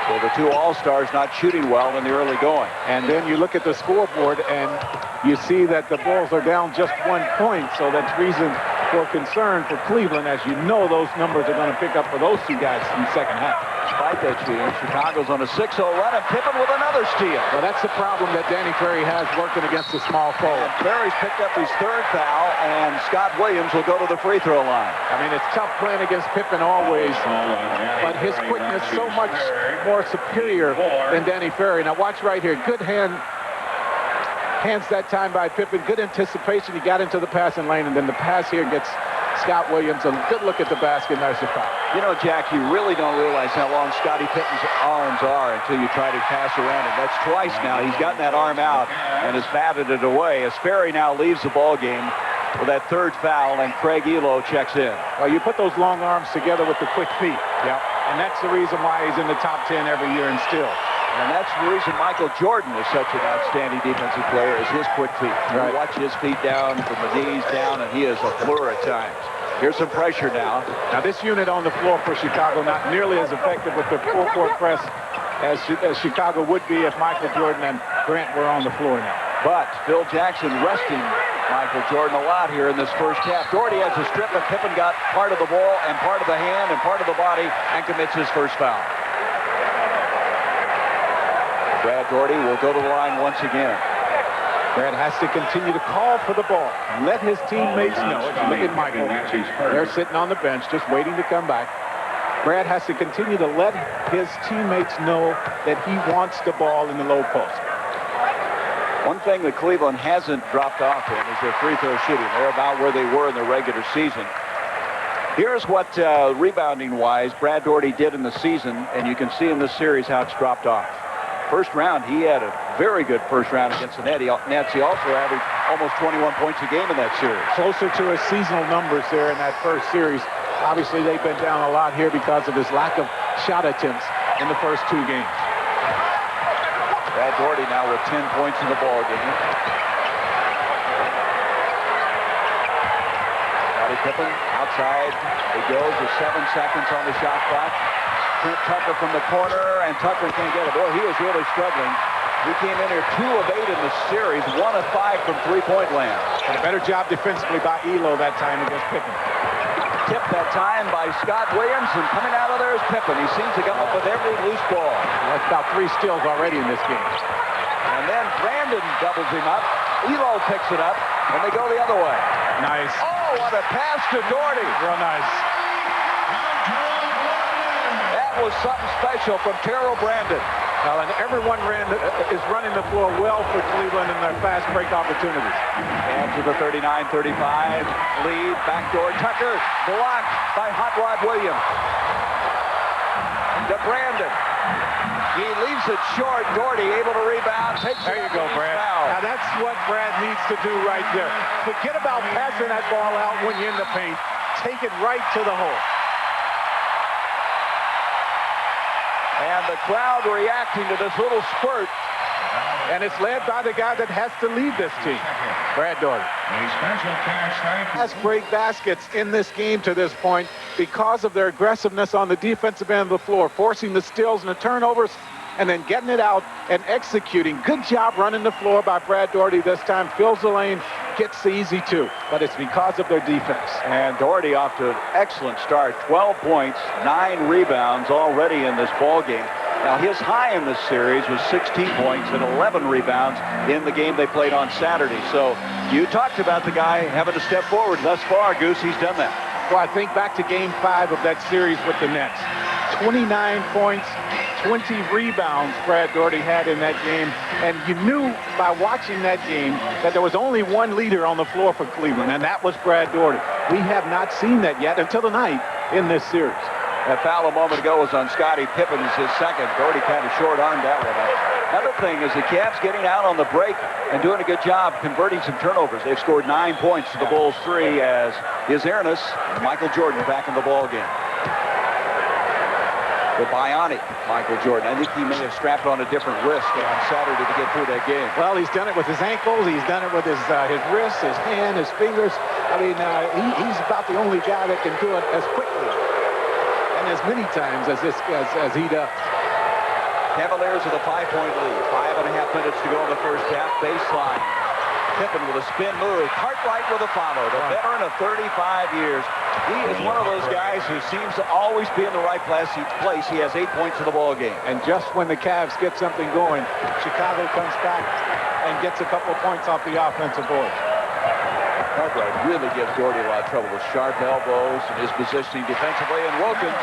So the 2 All-Stars not shooting well in the early going. And then you look at the scoreboard, and you see that the Bulls are down just 1 point, so that's reason for concern for Cleveland. As you know, those numbers are going to pick up for those 2 guys in the second half. Despite that steal, Chicago's on a 6-0 run, and Pippen with another steal. Well, that's the problem that Danny Ferry has working against the small forward. Ferry's picked up his 3rd foul, and Scott Williams will go to the free throw line. I mean, it's tough playing against Pippen always, but his quickness so much more superior than Danny Ferry. Now watch right here. Good hands that time by Pippen. Good anticipation. He got into the passing lane, and then the pass here gets Scott Williams a good look at the basket. There's the foul. You know, Jack, you really don't realize how long Scottie Pippen's arms are until you try to pass around him. That's twice now. He's gotten that arm out and has batted it away. As Ferry now leaves the ball game with that 3rd foul, and Craig Elo checks in. Well, you put those long arms together with the quick feet. Yeah. And that's the reason why he's in the top 10 every year and still. And that's the reason Michael Jordan is such an outstanding defensive player, is his quick feet. Right. You watch his feet down from the knees down, and he is a fleur at times. Here's some pressure now. Now this unit on the floor for Chicago not nearly as effective with the full-court press as Chicago would be if Michael Jordan and Grant were on the floor now. But Phil Jackson resting Michael Jordan a lot here in this first half. Dougherty has a strip, and Pippen got part of the ball and part of the hand and part of the body and commits his first foul. Brad Dougherty will go to the line once again. Brad has to continue to call for the ball and let his teammates know. If you look at Michael, they're sitting on the bench just waiting to come back. Brad has to continue to let his teammates know that he wants the ball in the low post. One thing that Cleveland hasn't dropped off in is their free throw shooting. They're about where they were in the regular season. Here's what rebounding-wise Brad Dougherty did in the season, and you can see in this series how it's dropped off. First round, he had a very good first round against the Nets. He also averaged almost 21 points a game in that series. Closer to his seasonal numbers there in that first series. Obviously, they've been down a lot here because of his lack of shot attempts in the first 2 games. Brad Dougherty now with 10 points in the ball game. Pippen outside. He goes with 7 seconds on the shot clock. Trent Tucker from the corner, and Tucker can't get it. Boy, he was really struggling. He came in here 2 of 8 in the series, 1 of 5 from three-point land. And a better job defensively by Elo that time against Pippen. Tipped that time by Scott Williams, and coming out of there is Pippen. He seems to come up with every loose ball. That's about 3 steals already in this game. And then Brandon doubles him up. Elo picks it up, and they go the other way. Nice. Oh, what a pass to Dougherty. Real nice. That was something special from Terrell Brandon. Well, and everyone is running the floor well for Cleveland in their fast break opportunities. And to the 39-35 lead. Backdoor Tucker blocked by Hot Rod Williams. To Brandon. He leaves it short. Dougherty able to rebound. Takes there you go, Brad. Now that's what Brad needs to do right there. Forget about passing that ball out when you're in the paint. Take it right to the hole. And the crowd reacting to this little spurt. And it's led by the guy that has to lead this team, Brad Dougherty. Fast break baskets in this game to this point because of their aggressiveness on the defensive end of the floor, forcing the steals and the turnovers, and then getting it out and executing. Good job running the floor by Brad Dougherty this time. Fills the lane, gets the easy 2, but it's because of their defense. And Dougherty off to an excellent start. 12 points, 9 rebounds already in this ball game. Now his high in this series was 16 points and 11 rebounds in the game they played on Saturday. So you talked about the guy having to step forward. Thus far, Goose, he's done that. Well, I think back to game 5 of that series with the Nets. 29 points, 20 rebounds Brad Dougherty had in that game. And you knew by watching that game that there was only one leader on the floor for Cleveland, and that was Brad Dougherty. We have not seen that yet until tonight in this series. That foul a moment ago was on Scottie Pippen, his second. Dougherty kind of short-armed that one. Another thing is the Cavs getting out on the break and doing a good job converting some turnovers. They've scored 9 points to the Bulls 3 as is Airness and Michael Jordan back in the ball game. The bionic Michael Jordan. I think he may have strapped on a different wrist on Saturday to get through that game. Well, he's done it with his ankles. He's done it with his wrists, his hand, his fingers. I mean, he's about the only guy that can do it as quickly and as many times as he does. Cavaliers with a 5-point lead. 5.5 minutes to go in the first half. Baseline. Pippen with a spin move. Cartwright with a follow. The veteran of 35 years. He is one of those guys who seems to always be in the right place. He has 8 points in the ball game. And just when the Cavs get something going, Chicago comes back and gets a couple of points off the offensive board. Cartwright really gives Dougherty a lot of trouble with sharp elbows and his positioning defensively. And Wilkins,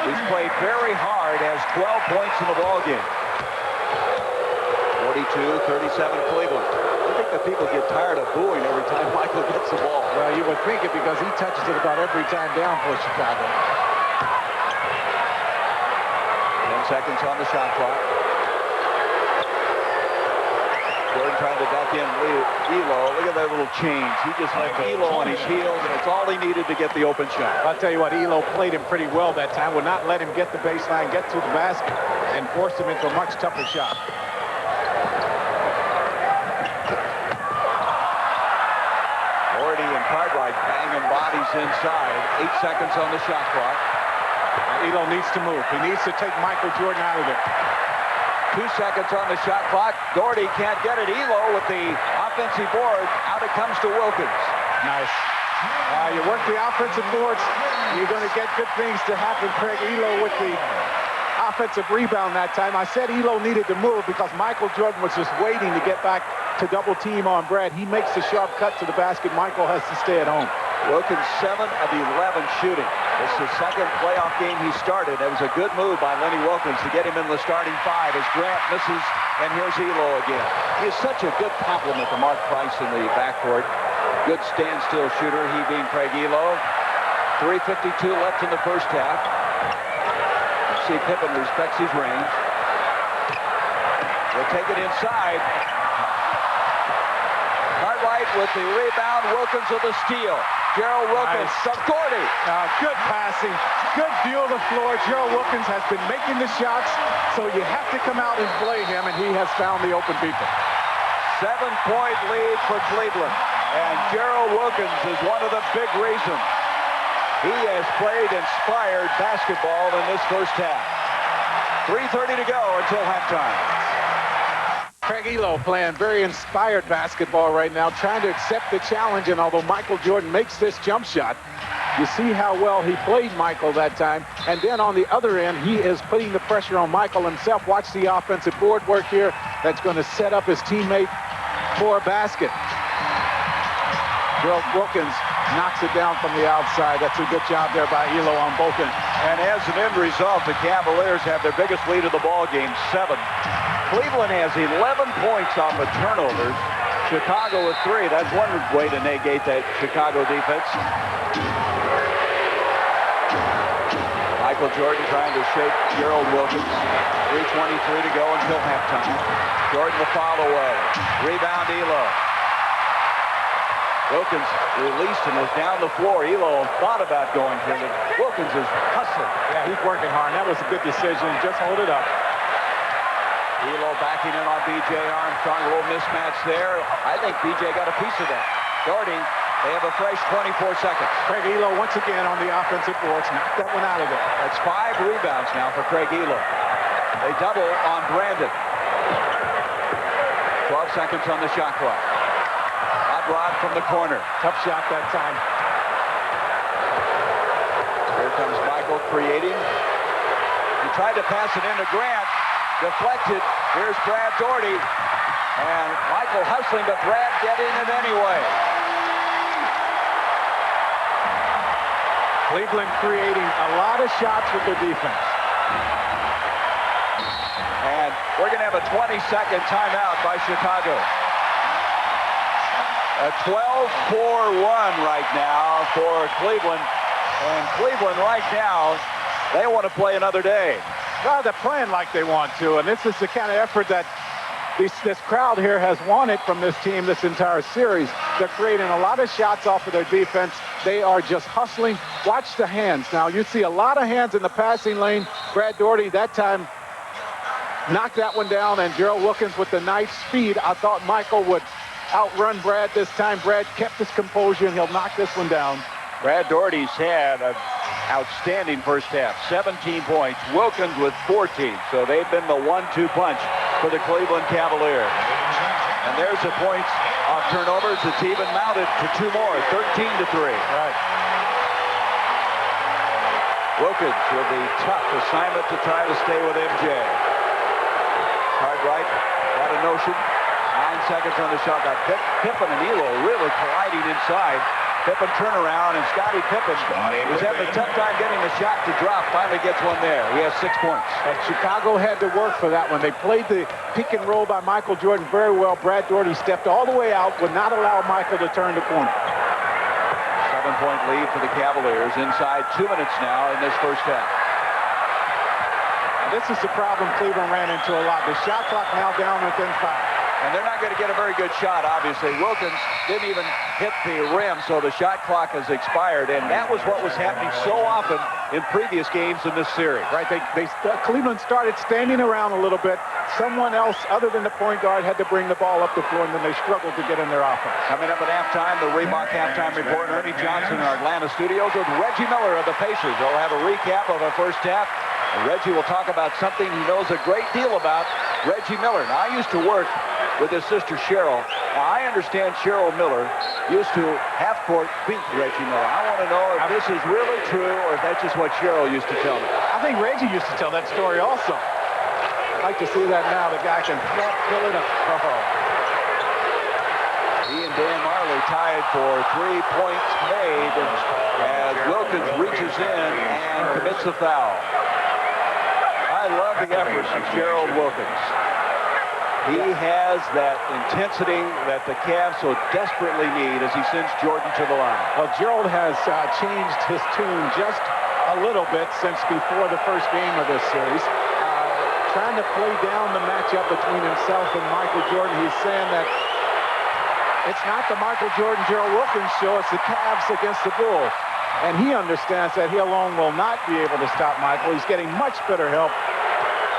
who's played very hard, has 12 points in the ball game. 42-37 Cleveland. I think that people get tired of booing every time Michael gets the ball. Well, you would think it because he touches it about every time down for Chicago. 10 seconds on the shot clock. Jordan trying to duck in Elo. Look at that little change. He just left Elo on his heels, and it's all he needed to get the open shot. I'll tell you what, Elo played him pretty well that time. Would not let him get the baseline, get to the basket, and forced him into a much tougher shot. Dougherty and Cartwright banging bodies inside. 8 seconds on the shot clock. Elo needs to move. He needs to take Michael Jordan out of there. 2 seconds on the shot clock. Dougherty can't get it. Elo with the offensive board. Out it comes to Wilkins. Nice. You work the offensive boards, you're going to get good things to happen. Craig, Elo with the offensive rebound that time. I said Elo needed to move because Michael Jordan was just waiting to get back to double team on Brad. He makes the sharp cut to the basket. Michael has to stay at home. Wilkins 7 of 11 shooting. This is the second playoff game he started. It was a good move by Lenny Wilkins to get him in the starting 5 as Grant misses, and here's Elo again. He is such a good compliment to Mark Price in the backcourt. Good standstill shooter, he being Craig Elo. 3:52 left in the first half. You see Pippen respects his range. We'll take it inside. Cartwright with the rebound. Wilkins with the steal. Gerald Wilkins, Dougherty. Good passing, good view of the floor. Gerald Wilkins has been making the shots, so you have to come out and play him, and he has found the open people. 7-point lead for Cleveland. And Gerald Wilkins is one of the big reasons he has played inspired basketball in this first half. 3:30 to go until halftime. Craig Elo playing very inspired basketball right now, trying to accept the challenge. And although Michael Jordan makes this jump shot, you see how well he played Michael that time. And then on the other end, he is putting the pressure on Michael himself. Watch the offensive board work here. That's going to set up his teammate for a basket. Gerald Wilkins knocks it down from the outside. That's a good job there by Elo on both ends. And as an end result, the Cavaliers have their biggest lead of the ball game, 7. Cleveland has 11 points off of turnovers. Chicago with 3. That's one way to negate that Chicago defense. Michael Jordan trying to shake Gerald Wilkins. 3:23 to go until halftime. Jordan the foul away. Rebound Elo. Wilkins released and was down the floor. Elo thought about going to him. Wilkins is hustling. Yeah, he's working hard. That was a good decision. Just hold it up. Elo backing in on B.J. Armstrong. A little mismatch there. I think B.J. got a piece of that. Dougherty, they have a fresh 24 seconds. Craig Elo once again on the offensive boards. Knocked that one out of there. That's 5 rebounds now for Craig Elo. They double on Brandon. 12 seconds on the shot clock. Hot rod from the corner. Tough shot that time. Here comes Michael creating. He tried to pass it into Grant. Deflected. Here's Brad Dougherty. And Michael hustling, but Brad getting it anyway. Cleveland creating a lot of shots with their defense. And we're going to have a 20-second timeout by Chicago. A 12-4 run right now for Cleveland. And Cleveland right now, they want to play another day. Well, they're playing like they want to, and this is the kind of effort that this crowd here has wanted from this team this entire series. They're creating a lot of shots off of their defense. They are just hustling. Watch the hands. Now, you see a lot of hands in the passing lane. Brad Dougherty that time knocked that one down, and Gerald Wilkins with the nice speed. I thought Michael would outrun Brad this time. Brad kept his composure, and he'll knock this one down. Brad Dougherty's had an outstanding first half. 17 points. Wilkins with 14. So they've been the 1-2 punch for the Cleveland Cavaliers. And there's the points off turnovers. It's even mounted to 2 more. 13-3. Right. Wilkins with the tough assignment to try to stay with MJ. Cartwright got a notion. 9 seconds on the shot clock. Pippen and Elo really colliding inside. Pippen turnaround, and Scottie Pippen was having a tough time getting the shot to drop. Finally gets one there. He has 6 points. But Chicago had to work for that one. They played the pick and roll by Michael Jordan very well. Brad Dougherty stepped all the way out, would not allow Michael to turn the corner. 7-point lead for the Cavaliers. Inside 2 minutes now in this first half. This is the problem Cleveland ran into a lot. The shot clock now down within 5. And they're not going to get a very good shot, obviously. Wilkins didn't even hit the rim, so the shot clock has expired. And that was what was happening so often in previous games in this series. Right, Cleveland started standing around a little bit. Someone else other than the point guard had to bring the ball up the floor, and then they struggled to get in their offense. Coming up at halftime, the Reebok halftime report. Ernie Johnson in our Atlanta studios with Reggie Miller of the Pacers. They'll have a recap of the first half. And Reggie will talk about something he knows a great deal about, Reggie Miller. Now, I used to work with his sister Cheryl. Now, I understand Cheryl Miller used to half-court beat Reggie Miller. I want to know if this is really true or if that's just what Cheryl used to tell me. I think Reggie used to tell that story also. I'd like to see that now. The guy can fill it up. He and Dan Marley tied for 3 points made as Wilkins reaches in and commits a foul. I love the efforts of Gerald Wilkins. He has that intensity that the Cavs so desperately need as he sends Jordan to the line. Well, Gerald has changed his tune just a little bit since before the first game of this series. Trying to play down the matchup between himself and Michael Jordan. He's saying that it's not the Michael Jordan, Gerald Wilkins show, it's the Cavs against the Bulls. And he understands that he alone will not be able to stop Michael. He's getting much better help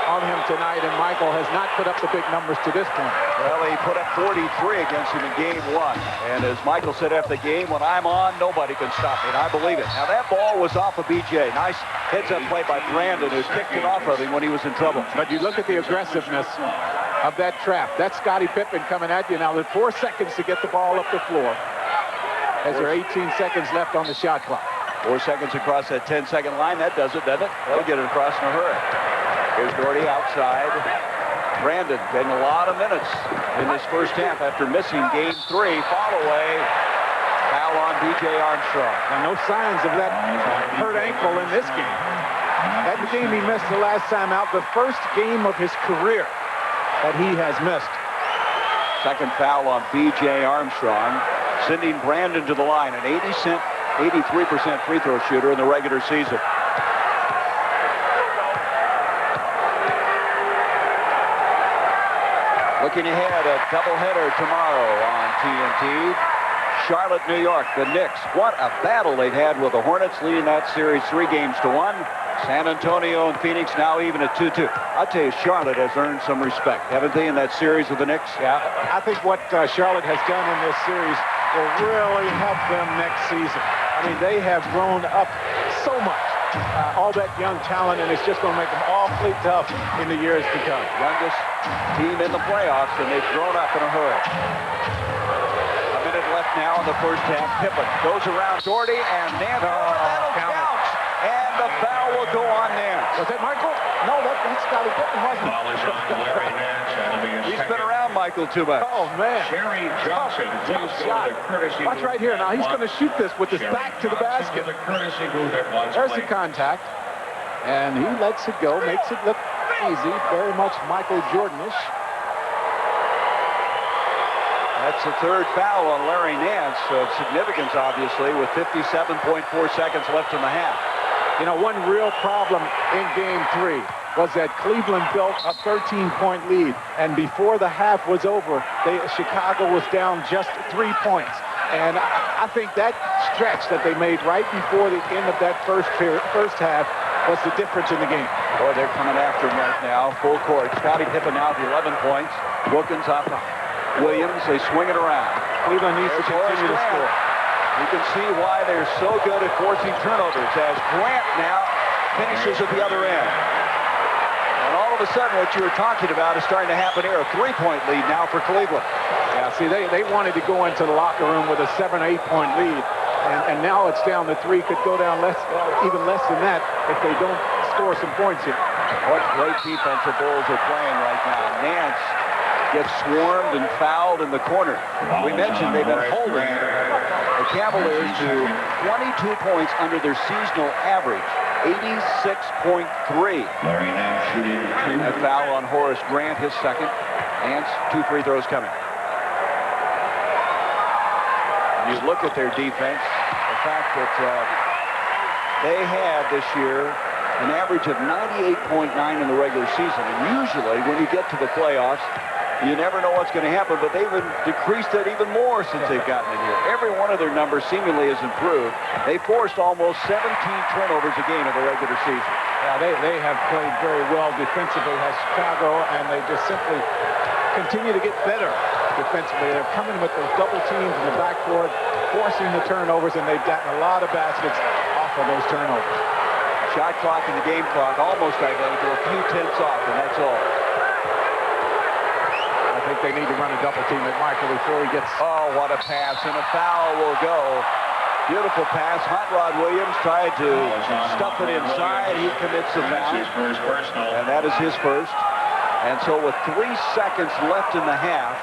on him tonight, and Michael has not put up the big numbers to this point. Well, he put up 43 against him in game 1. And as Michael said after the game, when I'm on, nobody can stop me. And I believe it. Now, that ball was off of BJ. Nice heads-up play by Brandon, who kicked it off of him when he was in trouble. But you look at the aggressiveness of that trap. That's Scottie Pippen coming at you now with 4 seconds to get the ball up the floor. As there are 18 seconds left on the shot clock. 4 seconds across that 10-second line. That does it, doesn't it? They'll get it across in a hurry. Here's Dougherty outside. Brandon getting a lot of minutes in this first half after missing game 3. Fadeaway. Foul on B.J. Armstrong. Now, no signs of that hurt ankle in this game. That game he missed the last time out, the first game of his career that he has missed. Second foul on B.J. Armstrong, sending Brandon to the line, an 83% free throw shooter in the regular season. Looking ahead, a doubleheader tomorrow on TNT. Charlotte, New York, the Knicks. What a battle they've had with the Hornets, leading that series 3-1. San Antonio and Phoenix now even at 2-2. I'll tell you, Charlotte has earned some respect, haven't they, in that series with the Knicks? Yeah, I think what Charlotte has done in this series will really help them next season. I mean, they have grown up so much. All that young talent, and it's just going to make them awfully tough in the years to come. Youngest team in the playoffs, and they've grown up in a hurry. A minute left now in the first half. Pippen goes around Dougherty, and Nance. That'll count. And the foul will go on Nance. Was that Michael? No, that's Scottie Pippen, wasn't it? He's been around Michael too much. Oh, man. Jerry Johnson. Watch right here. Now, he's going to shoot this with his back to the basket. There's the contact. And he lets it go, makes it look easy. Very much Michael Jordanish. That's the third foul on Larry Nance of significance, obviously, with 57.4 seconds left in the half. You know, one real problem in game 3 was that Cleveland built a 13-point lead, and before the half was over, Chicago was down just 3 points. And I think that stretch that they made right before the end of that first half was the difference in the game. Boy, they're coming after him right now, full court. Scottie Pippen now with 11 points. Wilkins off to Williams. They swing it around. Cleveland needs to continue to score. You can see why they're so good at forcing turnovers, as Grant now finishes at the other end. And all of a sudden, what you were talking about is starting to happen here. A 3-point lead now for Cleveland. Yeah, see, they wanted to go into the locker room with a 7 or 8-point lead. And now it's down to 3. Could go down even less than that if they don't score some points here. What great defense the Bulls are playing right now. Nance gets swarmed and fouled in the corner. We mentioned they've been holding the Cavaliers to 22 points under their seasonal average, 86.3. Larry Nance shooting 2. A foul on Horace Grant, his second. Nance, 2 free throws coming. You look at their defense, the fact that they had this year an average of 98.9 in the regular season. And usually when you get to the playoffs, you never know what's going to happen, but they've decreased it even more since they've gotten in here. Every one of their numbers seemingly has improved. They forced almost 17 turnovers a game in the regular season. Yeah, they have played very well defensively as Chicago, and they just simply continue to get better defensively. They're coming with those double teams in the backcourt, forcing the turnovers, and they've gotten a lot of baskets off of those turnovers. Shot clock and the game clock almost identical, a few tenths off, and that's all. I think they need to run a double team at Michael before he gets... Oh, what a pass, and a foul will go. Beautiful pass. Hot Rod Williams tried to stuff it inside. He commits the foul. And that is his first. And so with 3 seconds left in the half,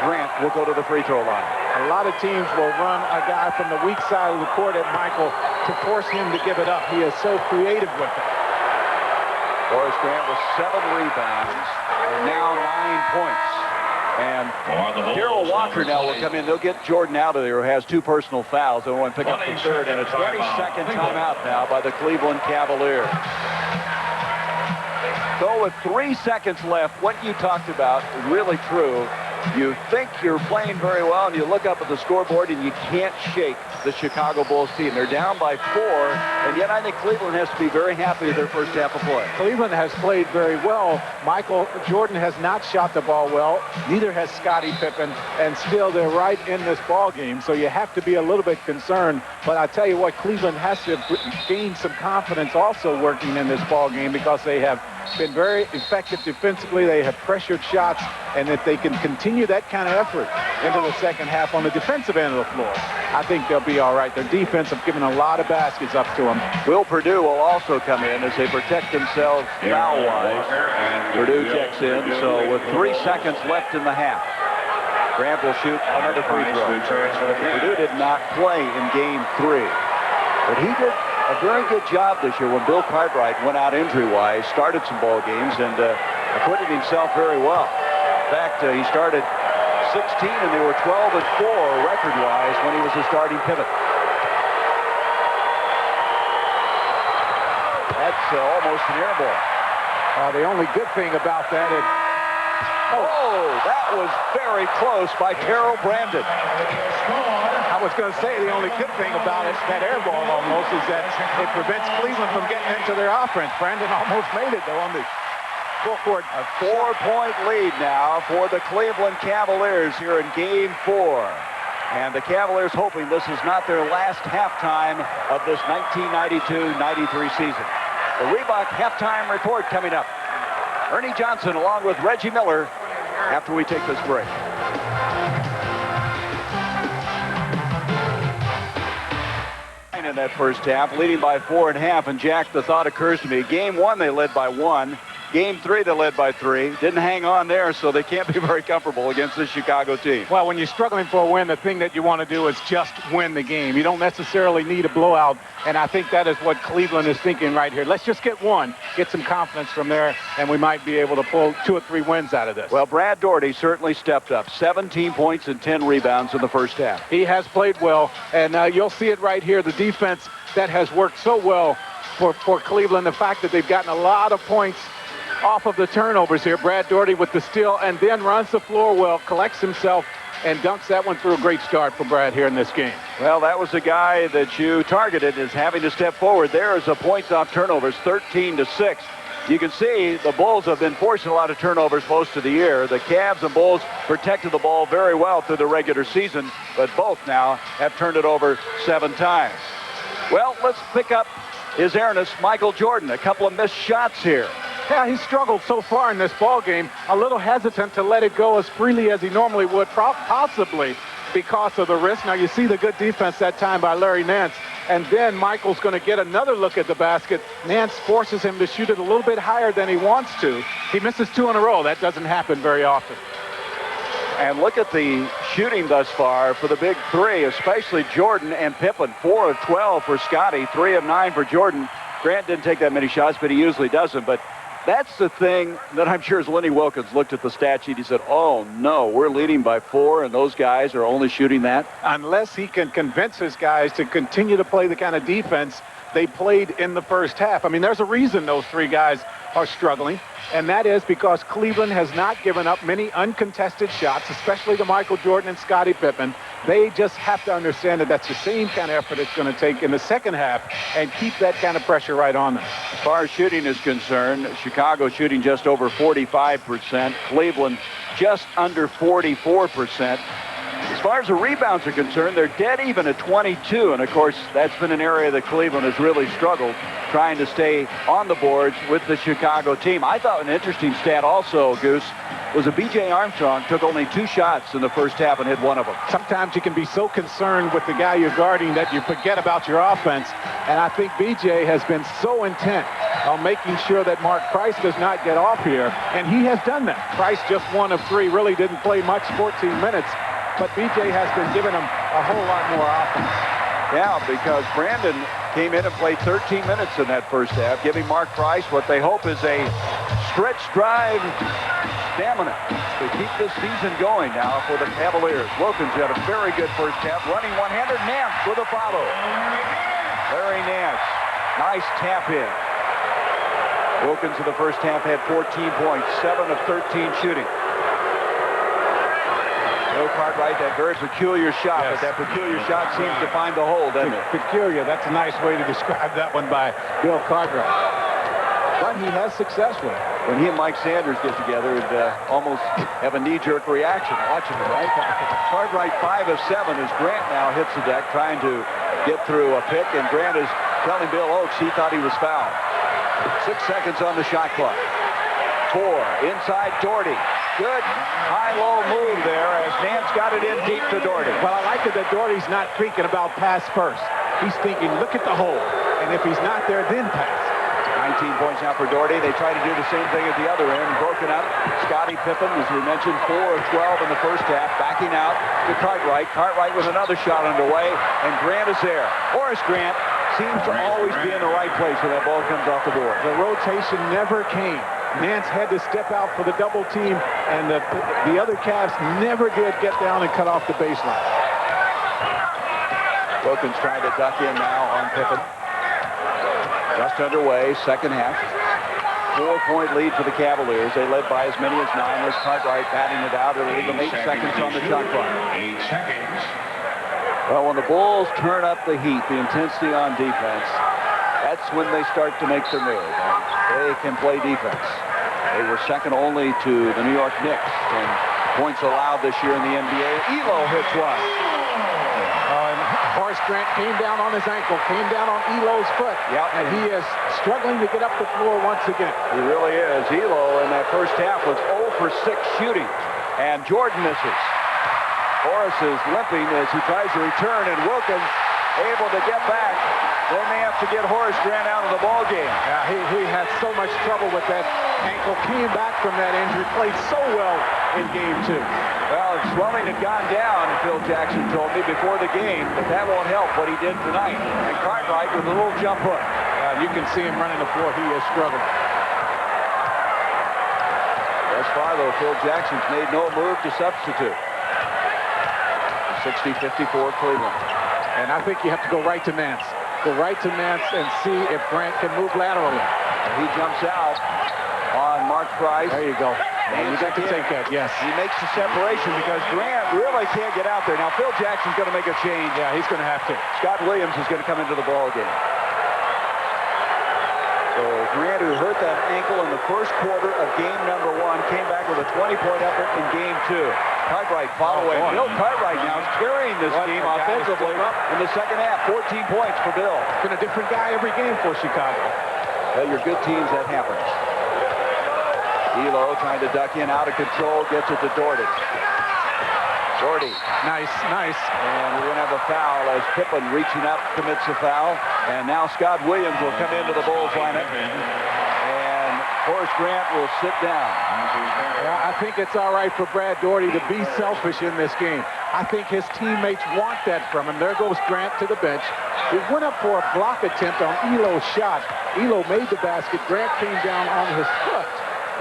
Grant will go to the free throw line. A lot of teams will run a guy from the weak side of the court at Michael to force him to give it up. He is so creative with it. Horace Grant with 7 rebounds and now 9 points. And Gerald Walker now will come in. They'll get Jordan out of there, who has 2 personal fouls. They'll want to pick up the third, and a 22nd timeout now by the Cleveland Cavaliers. So with 3 seconds left, what you talked about, really true. You think you're playing very well, and you look up at the scoreboard, and you can't shake the Chicago Bulls team. They're down by 4, and yet I think Cleveland has to be very happy with their first half of play. Cleveland has played very well. Michael Jordan has not shot the ball well. Neither has Scottie Pippen, and still they're right in this ball game. So you have to be a little bit concerned. But I tell you what, Cleveland has to gain some confidence also working in this ball game, because they have been very effective defensively. They have pressured shots, and if they can continue that kind of effort into the second half on the defensive end of the floor, I think they'll be all right. Their defense have given a lot of baskets up to them. Will Purdue will also come in as they protect themselves foul-wise. Purdue checks in, so with 3 seconds left in the half, Grant will shoot another free throw. Purdue did not play in Game 3, but he did a very good job this year when Bill Cartwright went out injury-wise, started some ball games, and acquitted himself very well. In fact, he started 16, and they were 12-4 record-wise when he was a starting pivot. That's almost an air ball. The only good thing about that is... Oh, that was very close by Terrell Brandon. I was going to say the only good thing about it, that air ball almost, is that it prevents Cleveland from getting into their offense. Brandon almost made it, though, on the full court. A 4-point lead now for the Cleveland Cavaliers here in Game 4. And the Cavaliers hoping this is not their last halftime of this 1992-93 season. The Reebok halftime report coming up. Ernie Johnson along with Reggie Miller after we take this break. In that first half, leading by 4.5, and Jack, the thought occurs to me, Game 1 they led by 1. Game 3 they led by 3. Didn't hang on there, so they can't be very comfortable against this Chicago team. Well, when you're struggling for a win, the thing that you want to do is just win the game. You don't necessarily need a blowout, and I think that is what Cleveland is thinking right here. Let's just get one, get some confidence from there, and we might be able to pull 2 or 3 wins out of this. Well, Brad Dougherty certainly stepped up. 17 points and 10 rebounds in the first half. He has played well, and you'll see it right here. The defense that has worked so well for Cleveland, the fact that they've gotten a lot of points off of the turnovers here. Brad Dougherty with the steal, and then runs the floor well, collects himself, and dunks that one through. A great start for Brad here in this game. Well, that was the guy that you targeted as having to step forward. There is a points off turnovers, 13-6. You can see the Bulls have been forcing a lot of turnovers most of the year. The Cavs and Bulls protected the ball very well through the regular season, but both now have turned it over 7 times. Well, let's pick up his airness, Michael Jordan. A couple of missed shots here. Yeah, he's struggled so far in this ball game. A little hesitant to let it go as freely as he normally would, possibly because of the risk. Now, you see the good defense that time by Larry Nance. And then Michael's going to get another look at the basket. Nance forces him to shoot it a little bit higher than he wants to. He misses 2 in a row. That doesn't happen very often. And look at the shooting thus far for the big 3, especially Jordan and Pippen. 4 of 12 for Scottie, 3 of 9 for Jordan. Grant didn't take that many shots, but he usually doesn't. But that's the thing that I'm sure as Lenny Wilkins looked at the stat sheet, he said, oh, no, we're leading by 4, and those guys are only shooting that. Unless he can convince his guys to continue to play the kind of defense they played in the first half. I mean, there's a reason those 3 guys are struggling, and that is because Cleveland has not given up many uncontested shots, especially to Michael Jordan and Scottie Pippen. They just have to understand that that's the same kind of effort it's going to take in the second half and keep that kind of pressure right on them. As far as shooting is concerned, Chicago shooting just over 45%, Cleveland just under 44%. As far as the rebounds are concerned, they're dead even at 22, and of course that's been an area that Cleveland has really struggled trying to stay on the boards with the Chicago team. I thought an interesting stat also, Goose, was that B.J. Armstrong took only 2 shots in the first half and hit 1 of them. Sometimes you can be so concerned with the guy you're guarding that you forget about your offense, and I think B.J. has been so intent on making sure that Mark Price does not get off here, and he has done that. Price just 1 of 3, really didn't play much, 14 minutes, but B.J. has been giving him a whole lot more offense. Yeah, because Brandon came in and played 13 minutes in that first half, giving Mark Price what they hope is a stretch drive stamina to keep this season going now for the Cavaliers. Wilkins had a very good first half, running one-handed. Nance with a follow. Larry Nance, nice tap in. Wilkins in the first half had 14 points, 7 of 13 shooting. Bill Cartwright, that very peculiar shot, Yes. but that peculiar shot seems to find the hole, doesn't it? Peculiar, that's a nice way to describe that one by Bill Cartwright. But he has success with it. When he and Mike Sanders get together, it almost have a knee-jerk reaction watching it, right? Cartwright 5 of 7 as Grant now hits the deck trying to get through a pick, and Grant is telling Bill Oakes he thought he was fouled. 6 seconds on the shot clock. 4 inside Dougherty. Good high-low move there as Nance got it in deep to Dougherty. Well, I like it that Dougherty's not thinking about pass first. He's thinking, look at the hole. And if he's not there, then pass. 19 points now for Dougherty. They try to do the same thing at the other end. Broken up. Scottie Pippen, as we mentioned, 4 of 12 in the first half. Backing out to Cartwright. Cartwright with another shot underway. And Grant is there. Horace Grant seems to always be in the right place when that ball comes off the board. The rotation never came. Nance had to step out for the double team, and the other Cavs never did get down and cut off the baseline. Wilkins trying to duck in now on Pippen. Just underway, second half. 4-point lead for the Cavaliers. They led by as many as 9. As Cartwright batting it out. It'll leave them 8 seconds on the shot clock. 8 seconds. Well, when the Bulls turn up the heat, the intensity on defense, that's when they start to make their move. And they can play defense. They were second only to the New York Knicks in points allowed this year in the NBA. Elo hits one. And Horace Grant came down on his ankle, came down on Elo's foot. Yep. And he is struggling to get up the floor once again. He really is. Elo in that first half was 0 for 6 shooting. And Jordan misses. Horace is limping as he tries to return, and Wilkins able to get back. Then they have to get Horace Grant out of the ball game. Yeah, he had so much trouble with that ankle. Came back from that injury, played so well in game 2. Well, swelling had gone down, Phil Jackson told me before the game, but that won't help what he did tonight. And Cartwright with a little jump hook. You can see him running the floor. He is struggling. Thus far, though, Phil Jackson's made no move to substitute. 60-54 Cleveland. And I think you have to go right to Nance. Go right to Nance and see if Grant can move laterally. He jumps out on Mark Price. There you go. And you got to take that, yes. He makes the separation because Grant really can't get out there. Now, Phil Jackson's going to make a change. Yeah, he's going to have to. Scott Williams is going to come into the ball game. So Grant, who hurt that ankle in the first quarter of game number 1, came back with a 20-point effort in game 2. Cartwright following. Bill Cartwright now is carrying this team offensively in the second half. 14 points for Bill. Been a different guy every game for Chicago. Well, your good teams, that happens. Elo trying to duck in, out of control, gets it to Dougherty. Dougherty. Nice. And we're going to have a foul as Pippen reaching up commits a foul. And now Scott Williams will come into the Bulls lineup. And Horace Grant will sit down. Yeah, I think it's all right for Brad Dougherty to be selfish in this game. I think his teammates want that from him. There goes Grant to the bench. He went up for a block attempt on Elo's shot. Elo made the basket. Grant came down on his foot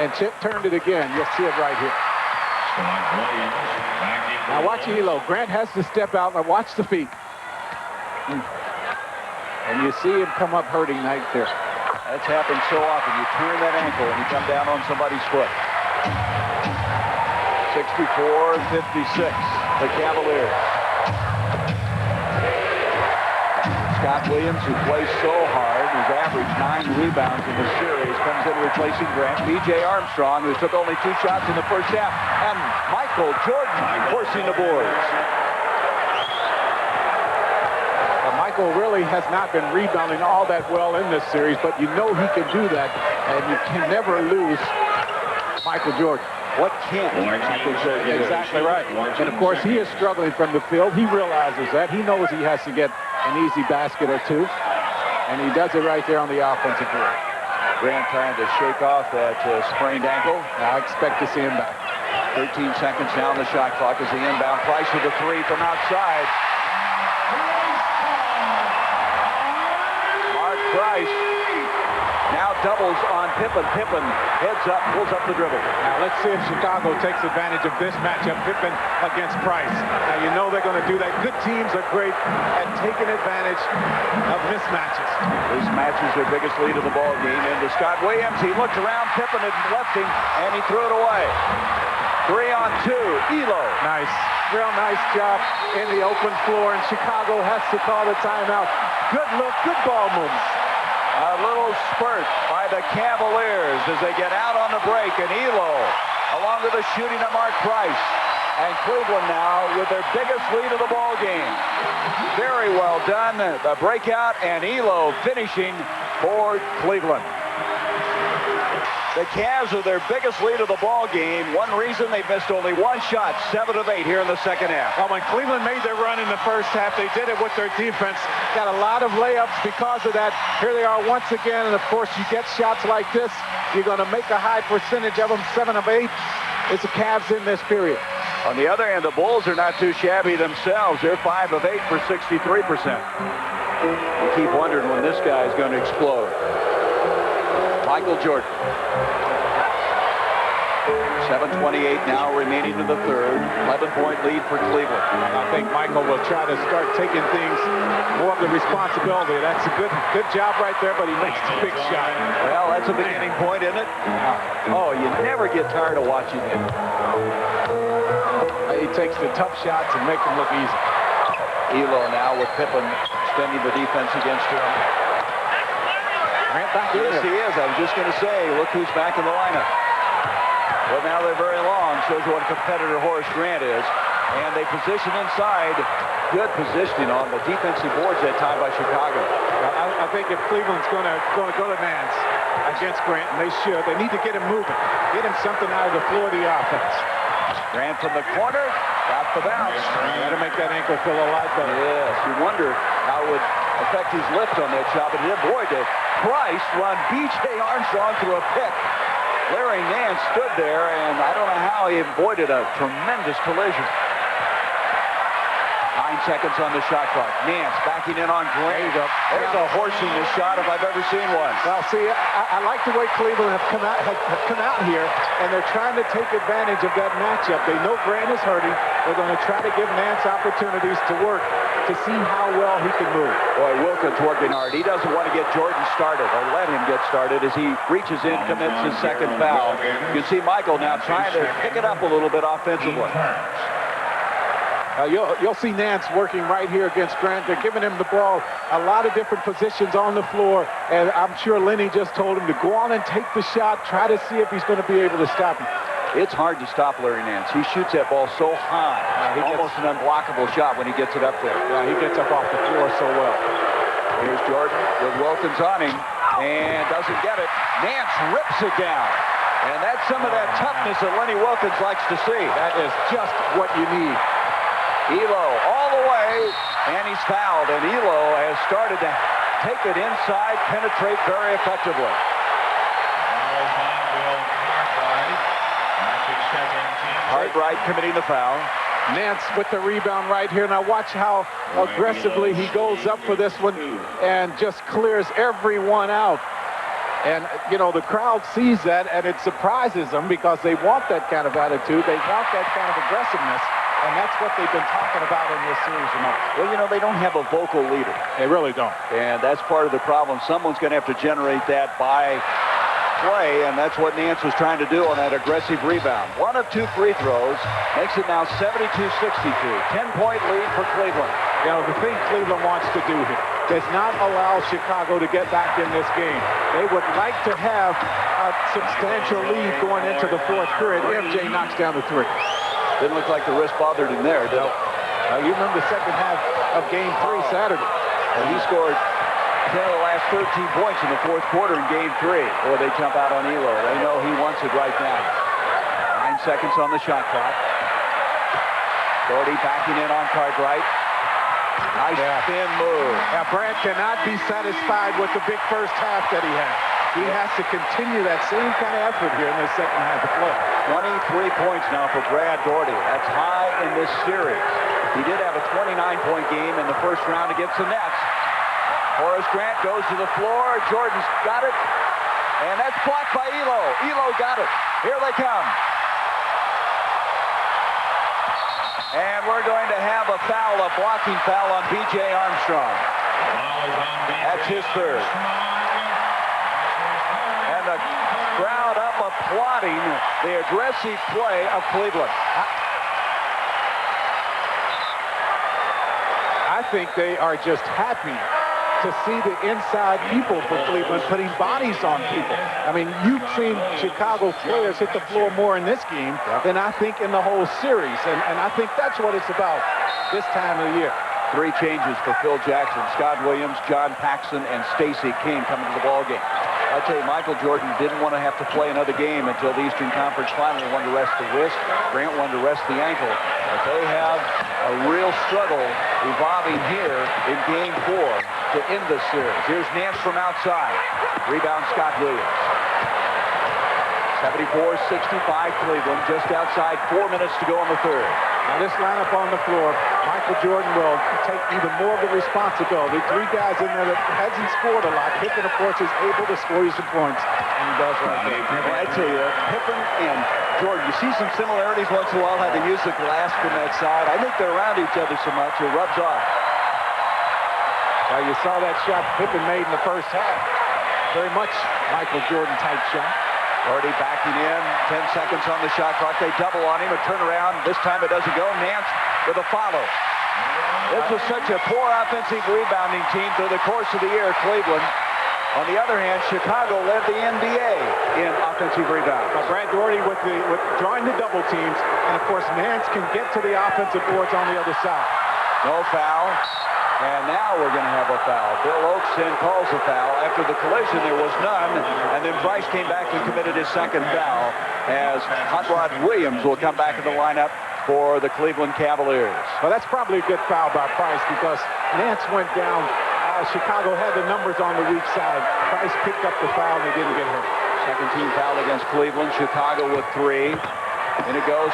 and Chip turned it again. You'll see it right here. Now watch Elo. Grant has to step out and watch the feet. And you see him come up hurting right there. That's happened so often. You turn that ankle and you come down on somebody's foot. 64-56, the Cavaliers. Scott Williams, who plays so hard, who's averaged 9 rebounds in the series, comes in replacing Grant. B.J. Armstrong, who took only 2 shots in the first half. And Michael Jordan forcing the boards. Michael really has not been rebounding all that well in this series, but you know he can do that, and you can never lose Michael Jordan. What can't Michael Jordan do? Exactly right. And of course, he is struggling from the field. He realizes that. He knows he has to get an easy basket or 2, and he does it right there on the offensive board. Grant trying to shake off that sprained ankle. I expect to see him back. 13 seconds now on the shot clock as the inbound. Price with the 3 from outside. Price now doubles on Pippen. Pippen heads up, pulls up the dribble. Now let's see if Chicago takes advantage of this matchup. Pippen against Price. Now you know they're going to do that. Good teams are great at taking advantage of mismatches. This match is their biggest lead of the ball game. Into Scott Williams. He looked around. Pippen had left him, and he threw it away. 3 on 2. Elo. Nice. real nice job in the open floor, and Chicago has to call the timeout. Good look, good ball movement. A little spurt by the Cavaliers as they get out on the break, and Elo, along with the shooting of Mark Price. And Cleveland now with their biggest lead of the ball game. Very well done, the breakout, and Elo finishing for Cleveland. The Cavs are their biggest lead of the ball game. One reason they've missed only one shot, 7 of 8 here in the second half. Well, when Cleveland made their run in the first half, they did it with their defense. Got a lot of layups because of that. Here they are once again, and of course you get shots like this, you're going to make a high percentage of them. 7 of 8. It's the Cavs in this period. On the other hand, the Bulls are not too shabby themselves. They're 5 of 8 for 63%. You keep wondering when this guy is going to explode. Michael Jordan. 7:28 now remaining in the third. 11-point lead for Cleveland. I think Michael will try to start taking things more of the responsibility. That's a good job right there, but he makes a big shot. Well, that's a beginning point, isn't it? Oh, you never get tired of watching him. He takes the tough shots and makes them look easy. Elo now with Pippen extending the defense against him. Grant back in Yes, there. he is. I was just going to say, look who's back in the lineup. Well, now they're very long. Shows you what a competitor Horace Grant is. And they position inside. Good positioning on the defensive boards that time by Chicago. I think if Cleveland's going to go to Nance against Grant, and they should, they need to get him moving. Get him something out of the floor of the offense. Grant from the corner. Got the bounce. Got to make that ankle feel a lot better. Yes, you wonder how it would affect his lift on that shot. But boy, did Price run B.J. Armstrong through a pick. Larry Nance stood there, and I don't know how he avoided a tremendous collision. 9 seconds on the shot clock. Nance backing in on Grant. There you go. There's a horse in this shot if I've ever seen one. Well, see, I like the way Cleveland have come out here, and they're trying to take advantage of that matchup. They know Grant is hurting. They're going to try to give Nance opportunities to work to see how well he can move. Boy, Wilkins working hard. He doesn't want to get Jordan started or let him get started as he reaches in, commits his second foul. You can see Michael now trying to pick it up a little bit offensively. You'll see Nance working right here against Grant. They're giving him the ball a lot of different positions on the floor, and I'm sure Lenny just told him to go on and take the shot, try to see if he's going to be able to stop him. It's hard to stop Larry Nance. He shoots that ball so high. Almost an unblockable shot when he gets it up there. Yeah, he gets up off the floor so well. Here's Jordan with Wilkins on him, and doesn't get it. Nance rips it down. And that's some of that toughness that Lenny Wilkins likes to see. That is just what you need. Elo all the way, and he's fouled. And Elo has started to take it inside, penetrate very effectively. Cartwright committing the foul. Nance with the rebound right here. Now watch how aggressively he goes up for this one and just clears everyone out. And, you know, the crowd sees that, and it surprises them because they want that kind of attitude. They want that kind of aggressiveness. And that's what they've been talking about in this series tonight. Well, you know, they don't have a vocal leader. They really don't. And that's part of the problem. Someone's going to have to generate that by play, and that's what Nance was trying to do on that aggressive rebound. 1 of 2 free throws makes it now 72-62. 10-point lead for Cleveland. You know, the thing Cleveland wants to do here does not allow Chicago to get back in this game. They would like to have a substantial lead going into the fourth period. MJ knocks down the 3. Didn't look like the wrist bothered him there, did it? You remember the second half of Game 3 Saturday. And he scored 10 of the last 13 points in the fourth quarter in Game 3. Or they jump out on Elo. They know he wants it right now. 9 seconds on the shot clock. Dougherty backing in on Cartwright. Nice thin move. Now, Brad cannot be satisfied with the big first half that he had. He has to continue that same kind of effort here in the second half of play. 23 points now for Brad Dougherty. That's high in this series. He did have a 29-point game in the first round against the Nets. Horace Grant goes to the floor. Jordan's got it. And that's blocked by Elo. Elo got it. Here they come. And we're going to have a foul, a blocking foul on B.J. Armstrong. That's his third. And the crowd up applauding the aggressive play of Cleveland. I think they are just happy to see the inside people for Cleveland putting bodies on people. I mean, you've seen Chicago players hit the floor more in this game than I think in the whole series. And I think that's what it's about this time of the year. 3 changes for Phil Jackson. Scott Williams, John Paxson, and Stacey King coming to the ball game. I tell you, Michael Jordan didn't want to have to play another game until the Eastern Conference Final. He wanted to rest the wrist. Grant wanted to rest the ankle. But they have a real struggle evolving here in Game 4 to end the series. Here's Nance from outside. Rebound Scott Williams. 74-65 Cleveland, just outside 4 minutes to go in the third. Now this lineup on the floor, Michael Jordan will take even more of the responsibility. 3 guys in there that hasn't scored a lot. Pippen, of course, is able to score you some points, and he does right there. Well, I tell you, Pippen and Jordan, you see some similarities once in a while, how they use the glass from that side. I think they're around each other so much, it rubs off. Well, you saw that shot Pippen made in the first half. Very much Michael Jordan type shot. Already backing in, 10 seconds on the shot clock. They double on him, a turnaround. This time it doesn't go. Nance with a follow. This was such a poor offensive rebounding team through the course of the year, Cleveland. On the other hand, Chicago led the NBA in offensive rebounds. Brad Dougherty with drawing the double teams, and of course Nance can get to the offensive boards on the other side. No foul. And now we're going to have a foul. Bill Oakes then calls a foul. After the collision, there was none. And then Price came back and committed his second foul as Hot Rod Williams will come back in the lineup for the Cleveland Cavaliers. Well, that's probably a good foul by Price because Nance went down. Chicago had the numbers on the weak side. Price picked up the foul and he didn't get hurt. Second team foul against Cleveland. Chicago with 3. And it goes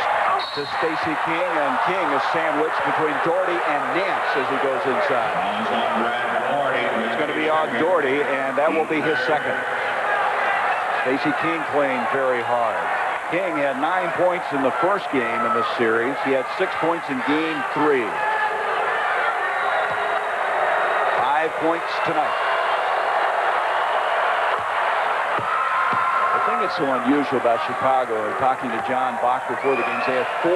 to Stacey King, and King is sandwiched between Dougherty and Nance as he goes inside. It's going to be on Dougherty, and that will be his second. Stacey King playing very hard. King had 9 points in the first game in the series. He had 6 points in Game 3. 5 points tonight. The thing that's so unusual about Chicago, and talking to John Bach before the games, they have 4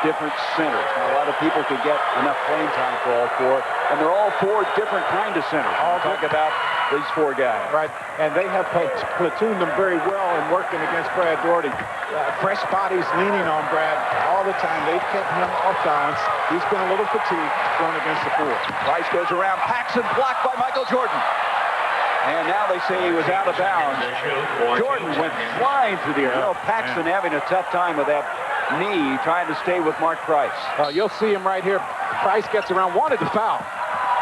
different centers. Now, a lot of people could get enough playing time for all 4, and they're all 4 different kind of centers. I'll talk about these 4 guys. Right, and they have platooned them very well in working against Brad Dougherty. Fresh bodies leaning on Brad all the time. They've kept him off balance. He's been a little fatigued going against the 4. Price goes around. Paxson blocked by Michael Jordan. And now they say he was out of bounds. Jordan went flying through the air. You know, Paxson having a tough time with that knee, trying to stay with Mark Price. You'll see him right here. Price gets around, wanted to foul.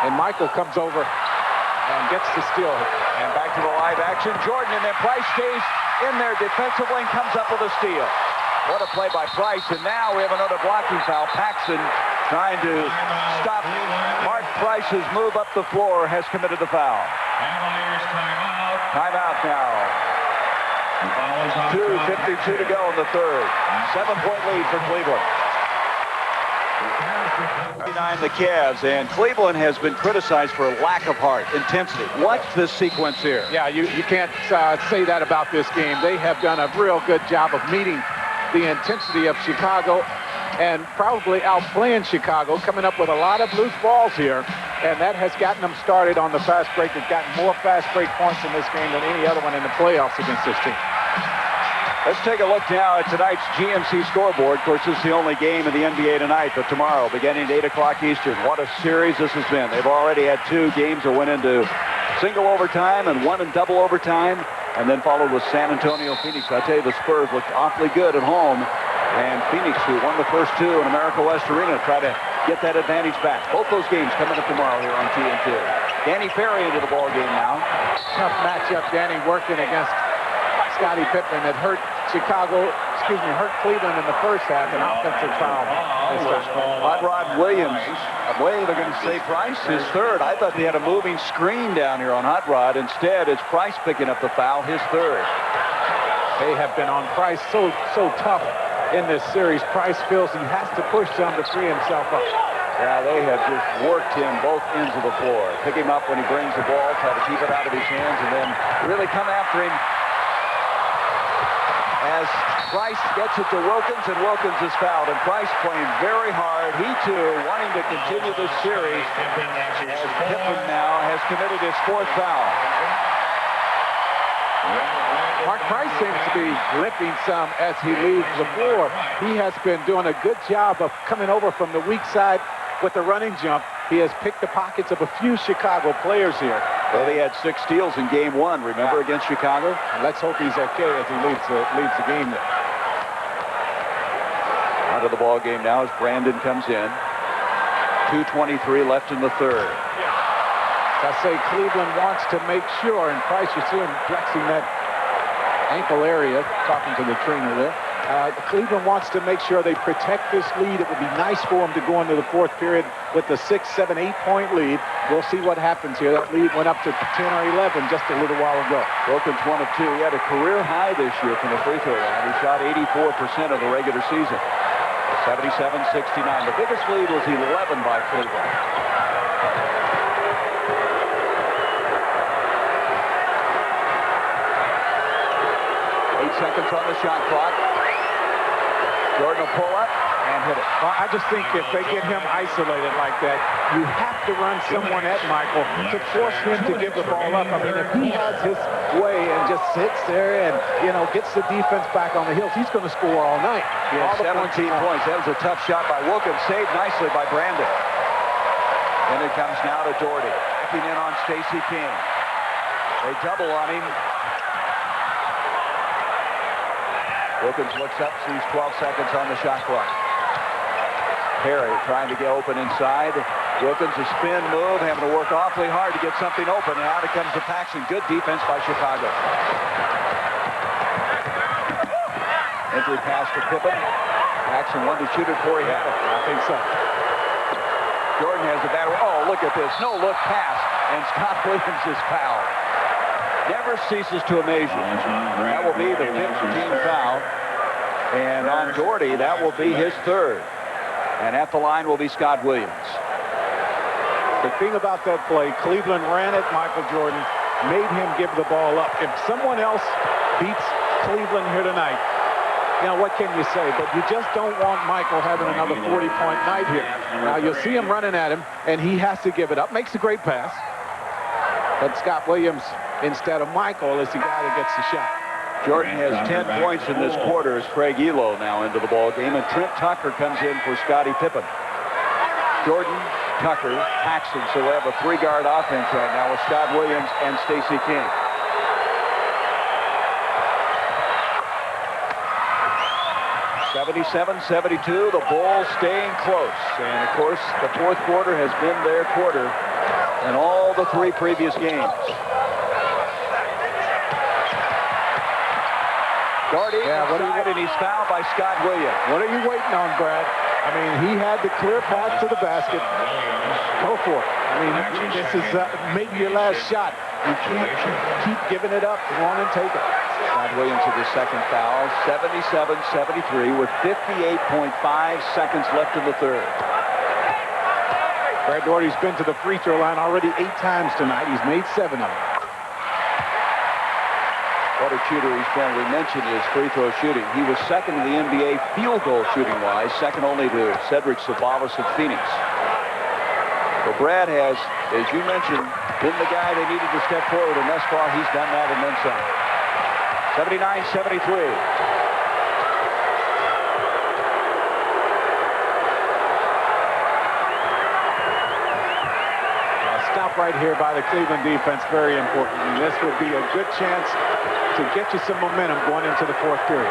And Michael comes over and gets to steal it. And back to the live action. Jordan, and then Price stays in there defensively and comes up with a steal. What a play by Price. And now we have another blocking foul. Paxson trying to stop Mark Price's move up the floor has committed the foul. Cavaliers timeout. Timeout now. 2:52 to go in the third. 7-point lead for Cleveland. 39 the Cavs, and Cleveland has been criticized for lack of heart, intensity. Watch this sequence here. Yeah, you can't say that about this game. They have done a real good job of meeting the intensity of Chicago and probably outplaying Chicago, coming up with a lot of loose balls here, and that has gotten them started on the fast break. They've gotten more fast break points in this game than any other one in the playoffs against this team. Let's take a look now at tonight's GMC scoreboard. Of course, this is the only game in the NBA tonight, but tomorrow, beginning at 8 o'clock Eastern. What a series this has been. They've already had 2 games that went into single overtime and 1 in double overtime, and then followed with San Antonio, Phoenix. I tell you, the Spurs looked awfully good at home, and Phoenix, who won the first 2 in America West Arena, try to get that advantage back. Both those games coming up tomorrow here on TNT. Danny Ferry into the ball game now. Tough matchup. Danny working against Scottie Pippen. It hurt hurt Cleveland in the first half, an offensive foul. Hot Rod Williams. I believe they're going to say Price his third. I thought they had a moving screen down here on Hot Rod. Instead, it's Price picking up the foul, his third. They have been on Price so tough in this series. Price feels he has to push some to free himself up. Yeah, they have just worked him both ends of the floor. Pick him up when he brings the ball, try to keep it out of his hands, and then really come after him. as Price gets it to Wilkins, and Wilkins is fouled. And Price playing very hard. He, too, wanting to continue this series, as Pippen now has committed his 4th foul. Mark Price seems to be limping some as he leaves the floor. He has been doing a good job of coming over from the weak side with the running jump. He has picked the pockets of a few Chicago players here. Well, he had 6 steals in game 1, remember, against Chicago? Let's hope he's okay as he leads the game there. Out of the ball game now as Brandon comes in. 2:23 left in the 3rd. I say Cleveland wants to make sure, and Price, you see him flexing that ankle area, talking to the trainer there. Cleveland wants to make sure they protect this lead. It would be nice for them to go into the 4th period with the 6, 7, 8-point lead. We'll see what happens here. That lead went up to 10 or 11 just a little while ago. Wilkins 1 of 2. He had a career high this year from the free throw line. He shot 84% of the regular season. 77-69. The biggest lead was 11 by Cleveland. 8 seconds on the shot clock. Jordan will pull up and hit it. Well, I just think if they get him isolated like that, you have to run someone at Michael to force him to give the ball up. I mean, if he has his way and just sits there and, gets the defense back on the heels, he's going to score all night. He had 17 points. That was a tough shot by Wilkins, saved nicely by Brandon. And it comes now to Dougherty. Backing in on Stacey King. They double on him. Wilkins looks up, sees 12 seconds on the shot clock. Perry trying to get open inside. Wilkins a spin move, having to work awfully hard to get something open, and out it comes to Paxson. Good defense by Chicago. Entry pass to Pippen. Paxson wanted to shoot it before he had it. I think so. Jordan has the battle. Oh, look at this. No look pass, and Scott Williams is fouled. Never ceases to amaze you. That will be the 5th team foul. And on Dougherty, that will be his 3rd. And at the line will be Scott Williams. The thing about that play, Cleveland ran at Michael Jordan, made him give the ball up. If someone else beats Cleveland here tonight, what can you say? But you just don't want Michael having another 40-point night here. Now, you'll see him running at him, and he has to give it up. Makes a great pass. But Scott Williams, instead of Michael, is the guy that gets the shot. Jordan has 10 points in this quarter as Craig Elo now into the ball game, and Trent Tucker comes in for Scottie Pippen. Jordan, Tucker, Paxson, so we have a 3-guard offense right now with Scott Williams and Stacey King. (77-72), the Bulls staying close, and of course the 4th quarter has been their quarter in all the 3 previous games. Dougherty inside, and he's fouled by Scott Williams. What are you waiting on, Brad? I mean, he had the clear path to the basket. Go for it. I mean, this is maybe your last shot. You can't keep giving it up. Go on and take it. Scott Williams with his 2nd foul. 77-73 with 58.5 seconds left in the 3rd. Brad Dougherty's been to the free throw line already 8 times tonight. He's made 7 of them. What a shooter he's been. We mentioned his free throw shooting. He was 2nd in the NBA field goal shooting-wise, 2nd only to Cedric Ceballos of Phoenix. Well, Brad has, as you mentioned, been the guy they needed to step forward, and thus far he's done that and then some. 79-73. Right here by the Cleveland defense, very important. And this would be a good chance to get you some momentum going into the 4th period.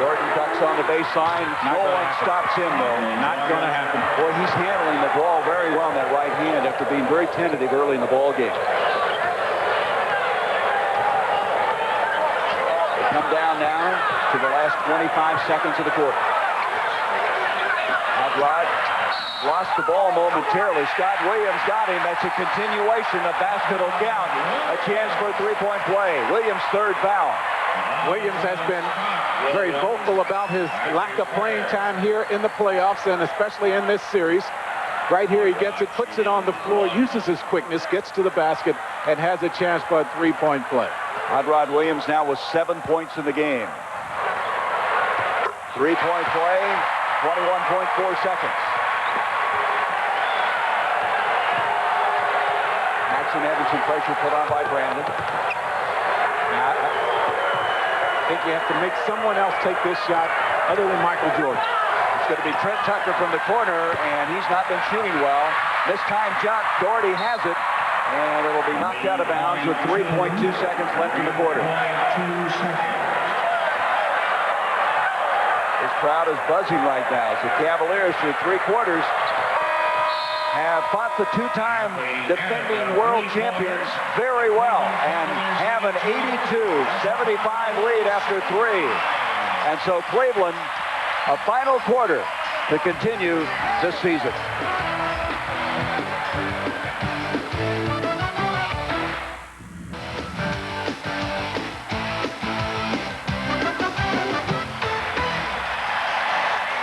Jordan ducks on the baseline. No one stops him, though. Not going to happen. Boy, he's handling the ball very well in that right hand after being very tentative early in the ball game. They come down now to the last 25 seconds of the quarter. Rod lost the ball momentarily. Scott Williams got him. That's a continuation. The basket will count. A chance for a 3-point play. Williams' 3rd foul. Williams has been very vocal about his lack of playing time here in the playoffs, and especially in this series. Right here, he gets it, puts it on the floor, uses his quickness, gets to the basket, and has a chance for a 3-point play. Rod Williams now with 7 points in the game. Three-point play, 21.4 seconds. Paxson having some pressure put on by Brandon. Now, I think you have to make someone else take this shot other than Michael Jordan. It's going to be Trent Tucker from the corner, and he's not been shooting well. This time, Dougherty has it, and it'll be knocked out of bounds with 3.2 seconds left in the quarter. This crowd is buzzing right now. So Cavaliers, through three quarters, have fought the two-time defending world champions very well and have an 82-75 lead after three. And so Cleveland, a final quarter to continue this season.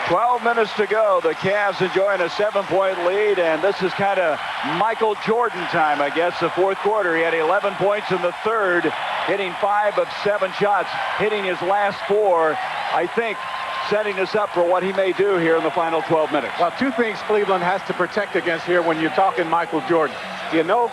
"12 minutes to go. The Cavs enjoying a 7-point lead, and this is kind of Michael Jordan time, I guess, the fourth quarter. He had 11 points in the third, hitting 5 of 7 shots, hitting his last 4, I think, setting us up for what he may do here in the final 12 minutes. Well, two things Cleveland has to protect against here when you're talking Michael Jordan. You know,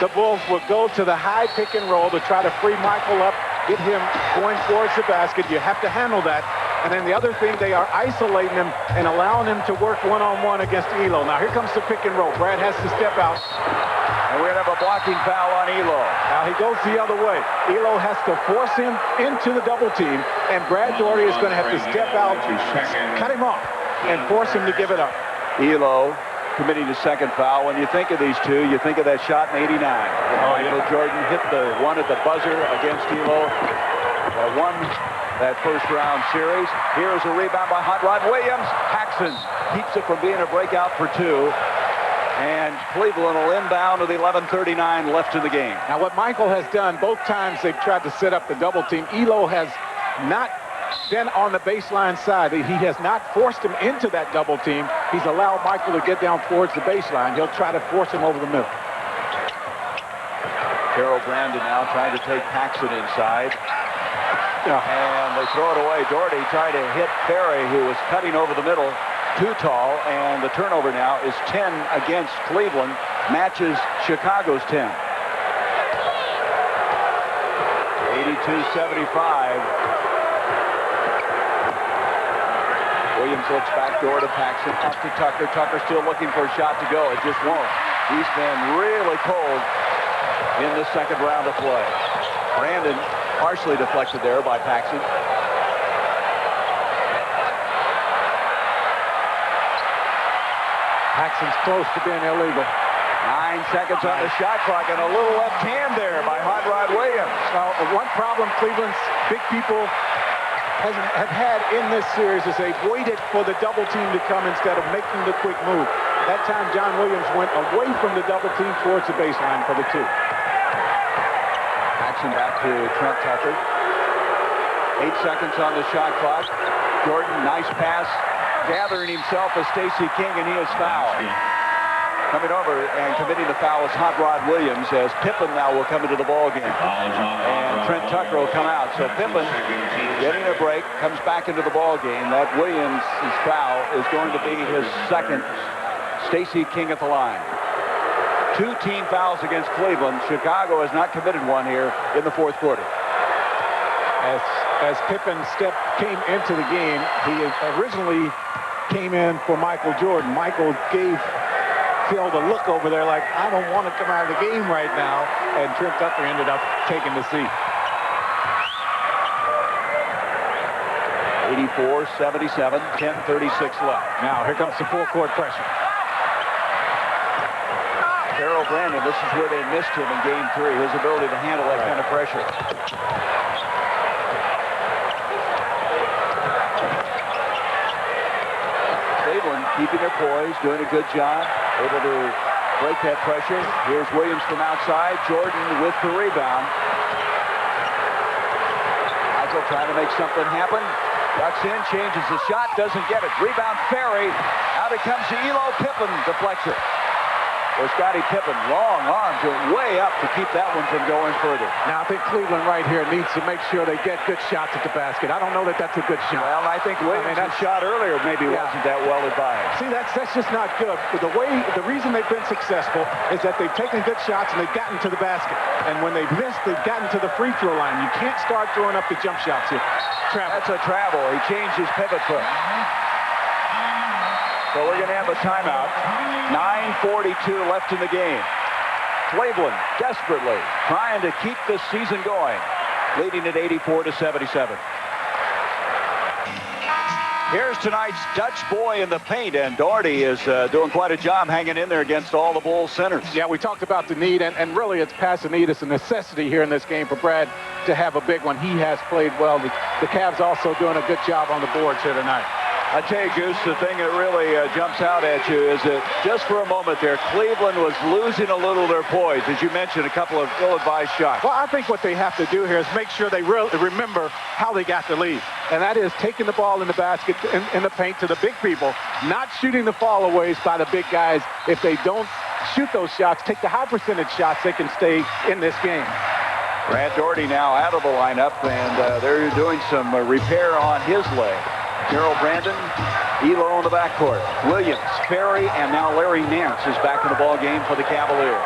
the Bulls will go to the high pick and roll to try to free Michael up, get him going towards the basket. You have to handle that. And then the other thing, they are isolating him and allowing him to work one-on-one against Elo. Now, here comes the pick and roll. Brad has to step out. And we're going to have a blocking foul on Elo. Now, he goes the other way. Elo has to force him into the double team, and Brad Dougherty is going to have to step out, cut him off, and force him to give it up. Elo committing his second foul. When you think of these two, you think of that shot in '89. Michael Jordan hit the one at the buzzer against Elo. Won that first-round series. Here's a rebound by Hot Rod Williams. Paxson keeps it from being a breakout for 2. And Cleveland will inbound with 11:39 left in the game. Now, what Michael has done, both times they've tried to set up the double team, Elo has not been on the baseline side. He has not forced him into that double team. He's allowed Michael to get down towards the baseline. He'll try to force him over the middle. Carol Brandon now trying to take Paxson inside. And they throw it away. Dougherty tried to hit Ferry, who was cutting over the middle, too tall, and the turnover now is 10 against Cleveland, matches Chicago's 10. 82-75. Williams looks back door to Paxson, up to Tucker. Tucker still looking for a shot to go. It just won't. He's been really cold in the second round of play. Brandon partially deflected there by Paxson. Paxson's close to being illegal. 9 seconds on the shot clock, and a little left hand there by Hot Rod Williams. Well, one problem Cleveland's big people have had in this series is they've waited for the double team to come instead of making the quick move. That time, John Williams went away from the double team towards the baseline for the 2. Paxson back to Trent Tucker. 8 seconds on the shot clock. Jordan, nice pass, gathering himself as Stacey King, and he is fouled. Coming over and committing the foul is Hot Rod Williams, as Pippen now will come into the ball game. And Trent Tucker will come out. So Pippen, getting a break, comes back into the ball game. That Williams' foul is going to be his second. Stacey King at the line. 2 team fouls against Cleveland. Chicago has not committed one here in the fourth quarter. As Pippen came into the game, he originally came in for Michael Jordan. Michael gave Phil the look over there like, I don't want to come out of the game right now. And Trent Tucker ended up taking the seat. 84-77, 10:36 left. Now, here comes the full court pressure. Gerald Brandon, this is where they missed him in game 3, his ability to handle that kind of pressure. Cleveland keeping their poise, doing a good job, able to break that pressure. Here's Williams from outside, Jordan with the rebound. Michael trying to make something happen. Ducks in, changes the shot, doesn't get it. Rebound Ferry. Out it comes to Elo. Pippen deflects it. Well, Scottie Pippen, long arms went way up to keep that one from going further. Now, I think Cleveland right here needs to make sure they get good shots at the basket. I don't know that that's a good shot. Well, I think Williams' shot earlier maybe wasn't that well advised. See, that's just not good. The reason they've been successful is that they've taken good shots and they've gotten to the basket. And when they've missed, they've gotten to the free throw line. You can't start throwing up the jump shots here. Travel. That's a travel. He changed his pivot foot. So we're going to have a timeout. 9:42 left in the game. Cleveland desperately trying to keep this season going, leading at 84-77. Here's tonight's Dutch boy in the paint, and Dougherty is doing quite a job hanging in there against all the Bulls centers. Yeah, we talked about the need, and really it's past the need. It's a necessity here in this game for Brad to have a big one. He has played well. The Cavs also doing a good job on the boards here tonight. I tell you, Goose, the thing that really jumps out at you is that just for a moment there, Cleveland was losing a little of their poise. As you mentioned, a couple of ill-advised shots. Well, I think what they have to do here is make sure they remember how they got the lead. And that is taking the ball in the basket, in the paint to the big people, not shooting the fall-aways by the big guys. If they don't shoot those shots, take the high percentage shots, they can stay in this game. Brad Dougherty now out of the lineup, and they're doing some repair on his leg. Gerald Brandon, Elo in the backcourt. Williams, Ferry, and now Larry Nance is back in the ball game for the Cavaliers.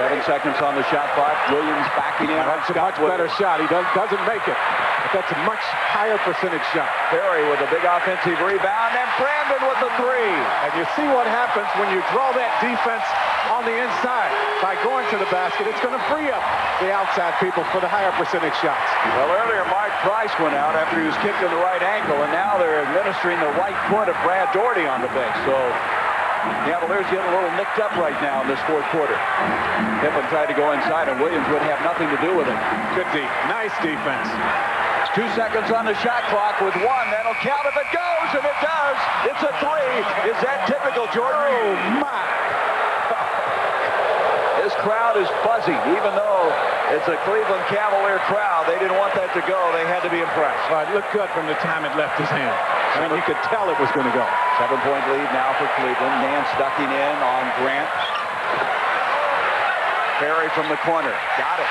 7 seconds on the shot clock. Williams backing in. That's a much better shot. He doesn't make it, but that's a much higher percentage shot. Ferry with a big offensive rebound, and Brandon with the three. And you see what happens when you draw that defense on the inside. By going to the basket, it's going to free up the outside people for the higher percentage shots. Well, earlier Mark Price went out after he was kicked in the right ankle, and now they're administering the right foot of Brad Dougherty on the bench. So the Cavaliers getting a little nicked up right now in this fourth quarter. Pippen tried to go inside, and Williams would have nothing to do with it. Good D. Nice defense. 2 seconds on the shot clock with one. That'll count if it goes, and it does. It's a three. Is that typical, Jordan? Oh, my. This crowd is buzzing, even though it's a Cleveland Cavalier crowd. They didn't want that to go. They had to be impressed. Well, it looked good from the time it left his hand. I mean, you could tell it was going to go. 7-point lead now for Cleveland. Nance ducking in on Grant. Ferry from the corner. Got it.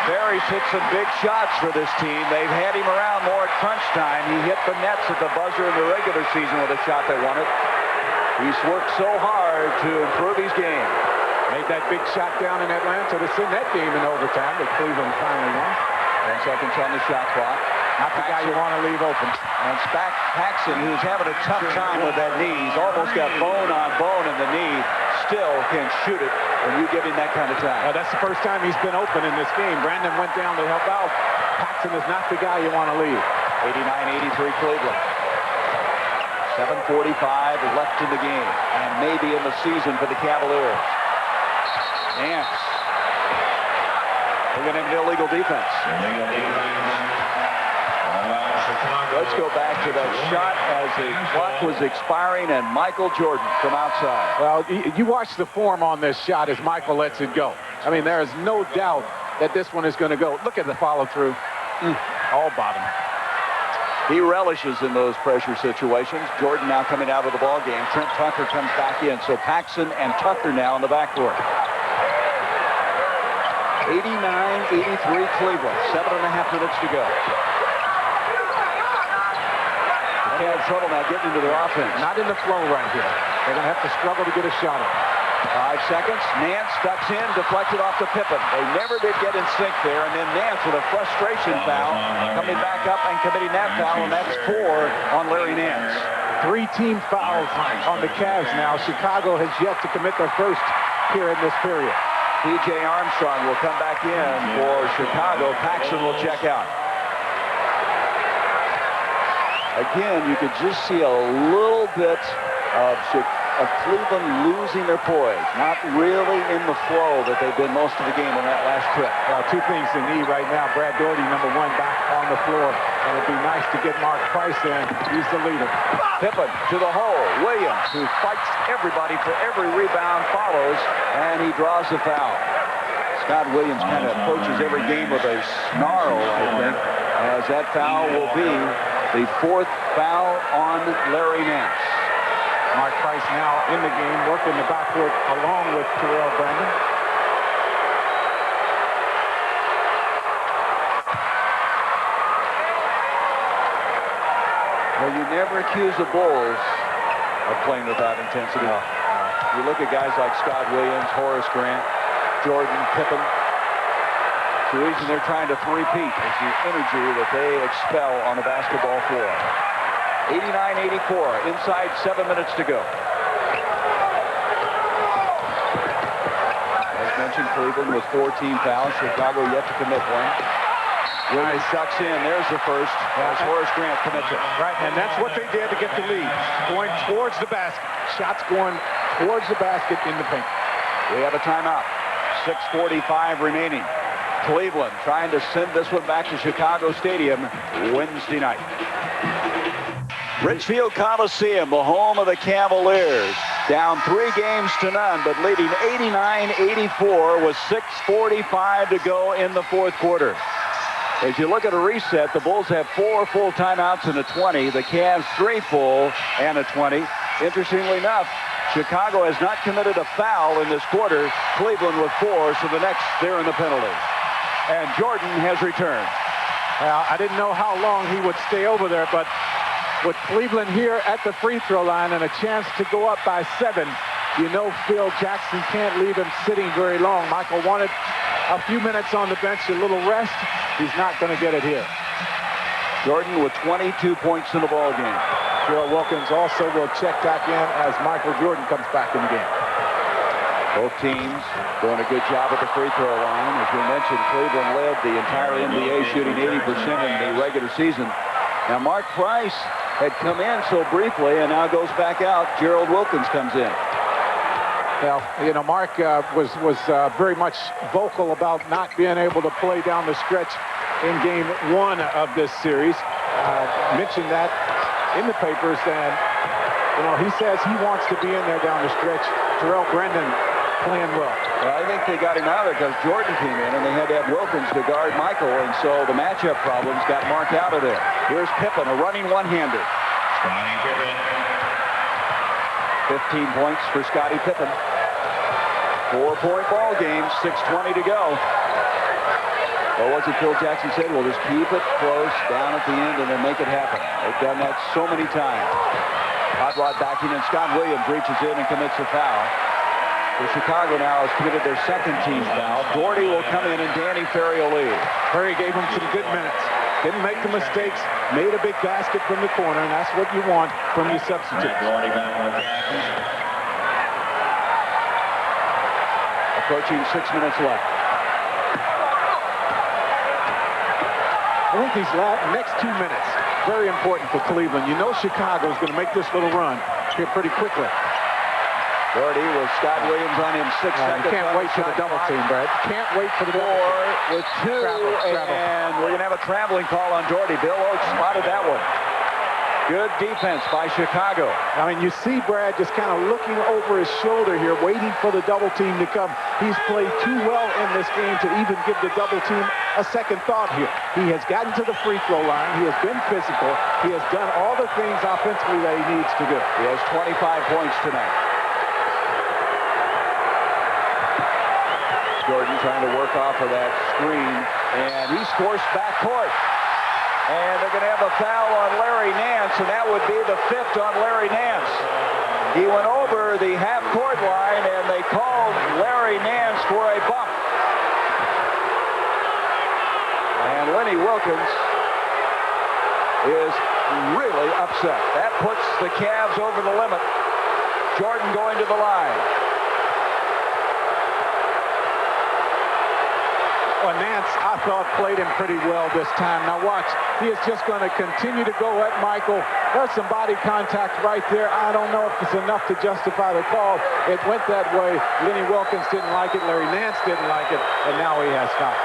Ferry's hit some big shots for this team. They've had him around more at crunch time. He hit the nets at the buzzer in the regular season with a shot they wanted. He's worked so hard to improve his game. Made that big shot down in Atlanta to send that game in overtime, but Cleveland finally won. 10 seconds on the shot clock. Not the guy you want to leave open. And Paxson, who's having a tough time with that knee. He's almost got bone on bone in the knee. Still can shoot it when you give him that kind of time. That's the first time he's been open in this game. Brandon went down to help out. Paxson is not the guy you want to leave. 89-83 Cleveland. 7:45 left in the game, and maybe in the season for the Cavaliers. Nance. We're going to have an illegal defense. Let's go back to that shot as the clock was expiring, and Michael Jordan from outside. Well, you watch the form on this shot as Michael lets it go. I mean, there is no doubt that this one is going to go. Look at the follow-through. All bottom. He relishes in those pressure situations. Jordan now coming out of the ball game. Trent Tucker comes back in. So Paxson and Tucker now in the backcourt. 89-83 Cleveland. 7.5 minutes to go. They had trouble now getting into their offense. Not in the flow right here. They're going to have to struggle to get a shot on. 5 seconds. Nance ducks in, deflected off to Pippen. They never did get in sync there, and then Nance with a frustration foul, coming back up and committing that foul, and that's 4 on Larry Nance. 3 team fouls on the Cavs now. Chicago has yet to commit their first here in this period. P.J. Armstrong will come back in for Chicago. Paxson will check out. Again, you could just see a little bit of Cleveland losing their poise. Not really in the flow that they've been most of the game on that last trip. Well, 2 things they need right now. Brad Dougherty, number 1, back on the floor. And it'd be nice to get Mark Price in. He's the leader. Pippen to the hole. Williams, who fights everybody for every rebound, follows, and he draws the foul. Scott Williams kind of approaches every game with a snarl, I think, as that foul will be the 4th foul on Larry Nance. Mark Price now in the game, working the backcourt along with Terrell Brandon. Well, you never accuse the Bulls of playing without intensity. No. You look at guys like Scott Williams, Horace Grant, Jordan, Pippen. The reason they're trying to three-peat is the energy that they expel on the basketball floor. 89-84, inside 7 minutes to go. As mentioned, Cleveland with 14 fouls. Chicago yet to commit one. Williams ducks in. There's the first. As Horace Grant commits it. Right, and that's what they did to get the lead. Going towards the basket. Shots going towards the basket in the paint. We have a timeout. 6:45 remaining. Cleveland trying to send this one back to Chicago Stadium Wednesday night. Richfield Coliseum, the home of the Cavaliers. Down 3 games to none, but leading 89-84 with 6:45 to go in the fourth quarter. As you look at a reset, the Bulls have 4 full timeouts and a 20. The Cavs 3 full and a 20. Interestingly enough, Chicago has not committed a foul in this quarter. Cleveland with 4, so the next they're in the penalty. And Jordan has returned. Well, I didn't know how long he would stay over there, but with Cleveland here at the free throw line and a chance to go up by 7, you know Phil Jackson can't leave him sitting very long. Michael wanted a few minutes on the bench, a little rest. He's not going to get it here. Jordan with 22 points in the ball game. Gerald Wilkins also will check back in as Michael Jordan comes back in the game. Both teams doing a good job at the free throw line. As we mentioned, Cleveland led the entire NBA, shooting 80% in the regular season. Now, Mark Price had come in so briefly and now goes back out. Gerald Wilkins comes in. Well, you know, Mark was very much vocal about not being able to play down the stretch in game 1 of this series. Mentioned that in the papers, and you know, he says he wants to be in there down the stretch. Terrell Brandon playing well. Well, I think they got him out of there because Jordan came in and they had to have Wilkins to guard Michael, and so the matchup problems got Mark out of there. Here's Pippen, a running one-hander. Scottie Pippen. 15 points for Scottie Pippen. 4-point ball game, 6:20 to go. Well, what's it Phil Jackson said? We'll just keep it close down at the end and then make it happen. They've done that so many times. Hot rod backing, and Scott Williams reaches in and commits a foul. So Chicago now has committed their second team foul. Dougherty will come in and Danny Ferry will lead. Ferry gave him some good minutes. Didn't make the mistakes. Made a big basket from the corner, and that's what you want from your substitutes. Approaching 6 minutes left. I think these next 2 minutes, very important for Cleveland. You know Chicago's going to make this little run here pretty quickly. Dougherty with Scott Williams on him, 6 seconds. You can't wait for the double team, Brad. Can't wait for the double team. With 2, and we're going to have a traveling call on Dougherty. Bill Oates spotted that one. Good defense by Chicago. I mean, you see Brad just kind of looking over his shoulder here, waiting for the double team to come. He's played too well in this game to even give the double team a second thought here. He has gotten to the free throw line. He has been physical. He has done all the things offensively that he needs to do. He has 25 points tonight. Jordan trying to work off of that screen, and he's forced backcourt. And they're going to have a foul on Larry Nance, and that would be the 5th on Larry Nance. He went over the half-court line, and they called Larry Nance for a bump. And Lenny Wilkins is really upset. That puts the Cavs over the limit. Jordan going to the line. Well, Nance, I thought, played him pretty well this time. Now watch, he is just going to continue to go at Michael. There's some body contact right there. I don't know if it's enough to justify the call. It went that way. Lenny Wilkins didn't like it. Larry Nance didn't like it. And now he has fouled.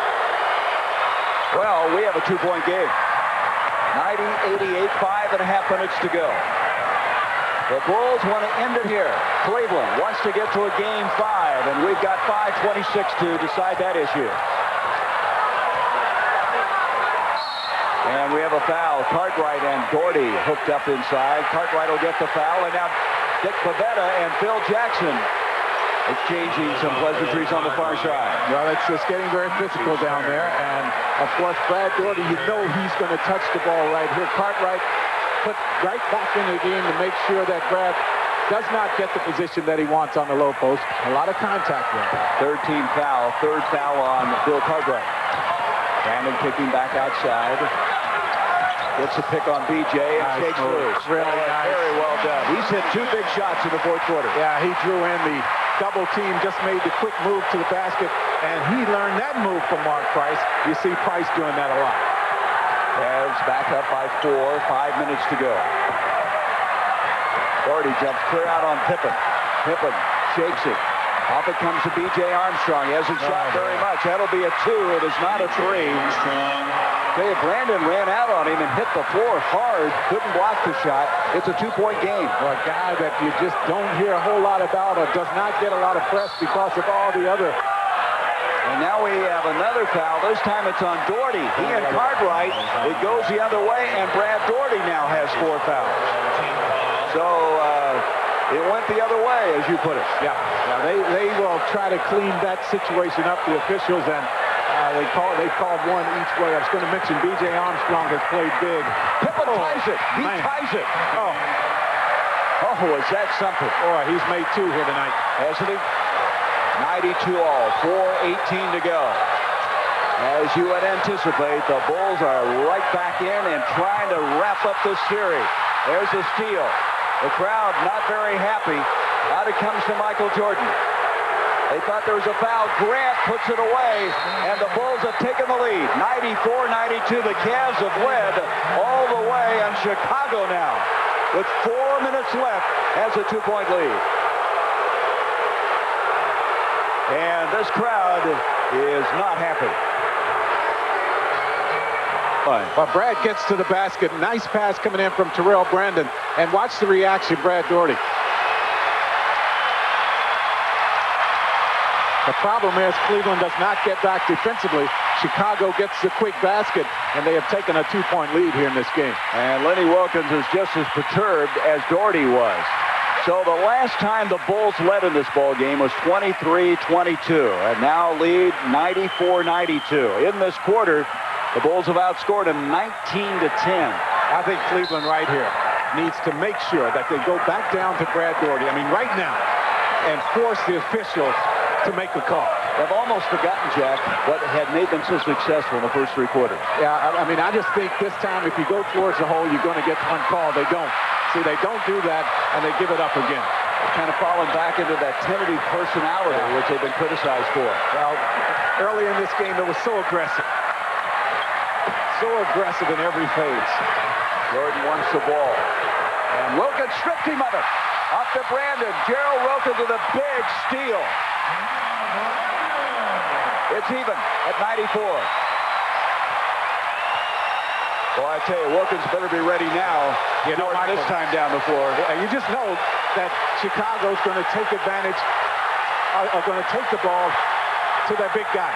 Well, we have a 2-point game. 90-88, 5.5 minutes to go. The Bulls want to end it here. Cleveland wants to get to a game 5, and we've got 5:26 to decide that issue. And we have a foul. Cartwright and Dougherty hooked up inside. Cartwright will get the foul, and now Dick Pavetta and Phil Jackson exchanging some pleasantries on the far side. Well, it's just getting very physical down there. And, of course, Brad Dougherty, you know he's going to touch the ball right here. Cartwright put right back in the game to make sure that Brad does not get the position that he wants on the low post. A lot of contact there. Third team foul. Third foul on Bill Cartwright. Brandon kicking back outside. Gets a pick on BJ and Nice shakes move. loose. Really nice. Very well done. He's hit 2 big shots in the fourth quarter. Yeah, he drew in the double team, just made the quick move to the basket, and he learned that move from Mark Price. You see Price doing that a lot. Cavs back up by 4, 5 minutes to go. Dougherty jumps clear out on Pippen. Pippen shakes it. Off it comes to B.J. Armstrong. He hasn't shot very much. That'll be a 2. It is not a 3. Dave Brandon ran out on him and hit the floor hard. Couldn't block the shot. It's a 2-point game. Well, a guy that you just don't hear a whole lot about or does not get a lot of press because of all the other. And now we have another foul. This time it's on Dougherty. He and Cartwright. It goes the other way, and Brad Dougherty now has 4 fouls. So it went the other way, as you put it. Yeah, they will try to clean that situation up, the officials, and they called one each way. I was going to mention B.J. Armstrong has played big. Pippen ties it. He ties it. Oh, is that something? Boy, he's made 2 here tonight. Hasn't he? 92 all. 4:18 to go. As you would anticipate, the Bulls are right back in and trying to wrap up this series. There's a steal. The crowd not very happy. Out it comes to Michael Jordan. They thought there was a foul. Grant puts it away, and the Bulls have taken the lead. 94-92. The Cavs have led all the way, and Chicago now, with 4 minutes left, has a 2-point lead. And this crowd is not happy. But Brad gets to the basket. Nice pass coming in from Terrell Brandon. And watch the reaction, Brad Dougherty. The problem is Cleveland does not get back defensively. Chicago gets the quick basket, and they have taken a 2-point lead here in this game. And Lenny Wilkins is just as perturbed as Dougherty was. So the last time the Bulls led in this ball game was 23-22, and now lead 94-92. In this quarter, the Bulls have outscored them 19-10. I think Cleveland right here needs to make sure that they go back down to Brad Dougherty. I mean, right now, and force the officials to make a call. They've almost forgotten, Jack, what had made them so successful in the first 3 quarters. Yeah, I mean, I just think this time if you go towards the hole, you're going to get one call. They don't. See, they don't do that, and they give it up again. They're kind of falling back into that tentative personality, which they've been criticized for. Well, early in this game, it was so aggressive. So aggressive in every phase. Jordan wants the ball. And Wilkins stripped him of it. Up to Brandon. Gerald Wilkins with a big steal. It's even at 94. Well, I tell you, Wilkins better be ready now. You know, this time down the floor. And you just know that Chicago's going to take advantage, are going to take the ball to their big guy.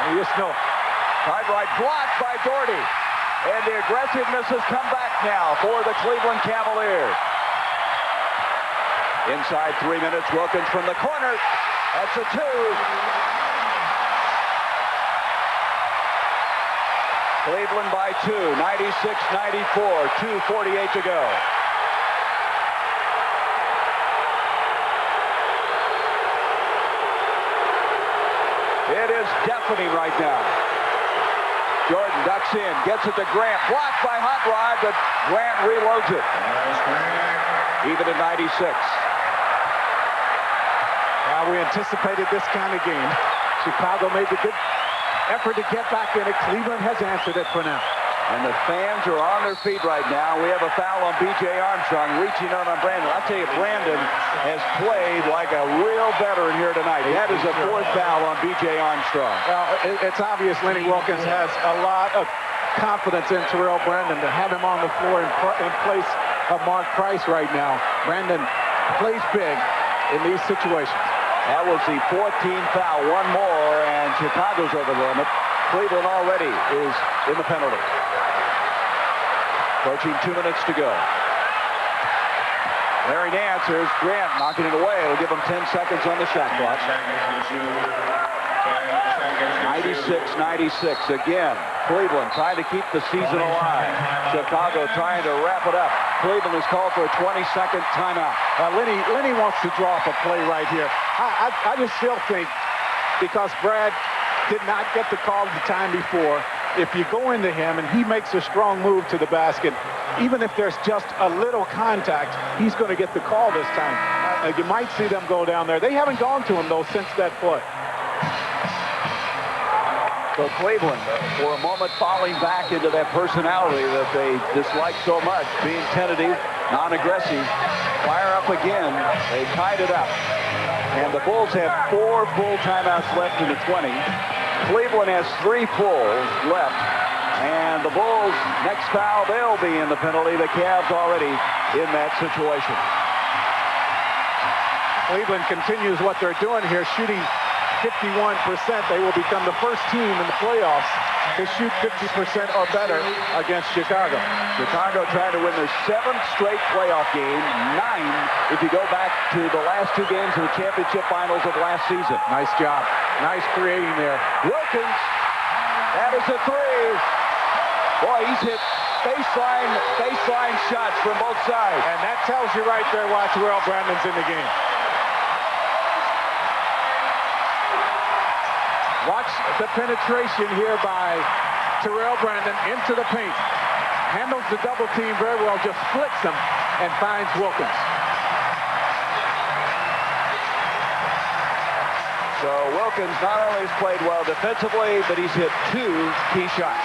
And you just know it. Cartwright blocked by Dougherty. And the aggressiveness has come back now for the Cleveland Cavaliers. Inside 3 minutes, Wilkins from the corner. That's a 2. Cleveland by 2, 96-94, 2:48 to go. It is deafening right now. Jordan ducks in, gets it to Grant, blocked by Hot Rod, but Grant reloads it. Even at 96. Now we anticipated this kind of game. Chicago made the good effort to get back in it. Cleveland has answered it for now. And the fans are on their feet right now. We have a foul on B.J. Armstrong, reaching out on Brandon. I tell you, Brandon has played like a real veteran here tonight. That is a 4th foul on B.J. Armstrong. Well, it's obvious Lenny Wilkins has a lot of confidence in Terrell Brandon to have him on the floor in place of Mark Price right now. Brandon plays big in these situations. That was the 14th foul. One more, and Chicago's over the limit. Cleveland already is in the penalty. Approaching 2 minutes to go. Larry Nance, here's Grant knocking it away. It'll give him 10 seconds on the shot clock. 96-96 again. Cleveland trying to keep the season alive. Chicago trying to wrap it up. Cleveland has called for a 20-second timeout. Lenny wants to draw up a play right here. I just still think, because Brad did not get the call the time before, if you go into him and he makes a strong move to the basket, even if there's just a little contact, he's going to get the call this time. You might see them go down there. They haven't gone to him, though, since that play. So Cleveland, for a moment, falling back into that personality that they dislike so much, being tentative, non-aggressive. Fire up again. They tied it up. And the Bulls have 4 full timeouts left in the 20. Cleveland has 3 fulls left. And the Bulls, next foul, they'll be in the penalty. The Cavs already in that situation. Cleveland continues what they're doing here, shooting 51%. They will become the first team in the playoffs to shoot 50% or better against Chicago. Chicago trying to win their 7th straight playoff game, 9 if you go back to the last 2 games of the championship finals of last season. Nice job. Nice creating there. Wilkins, that is a 3. Boy, he's hit baseline shots from both sides. And that tells you right there why Terrell Brandon's in the game. Watch the penetration here by Terrell Brandon into the paint. Handles the double team very well, just splits them and finds Wilkins. So Wilkins not only has played well defensively, but he's hit 2 key shots.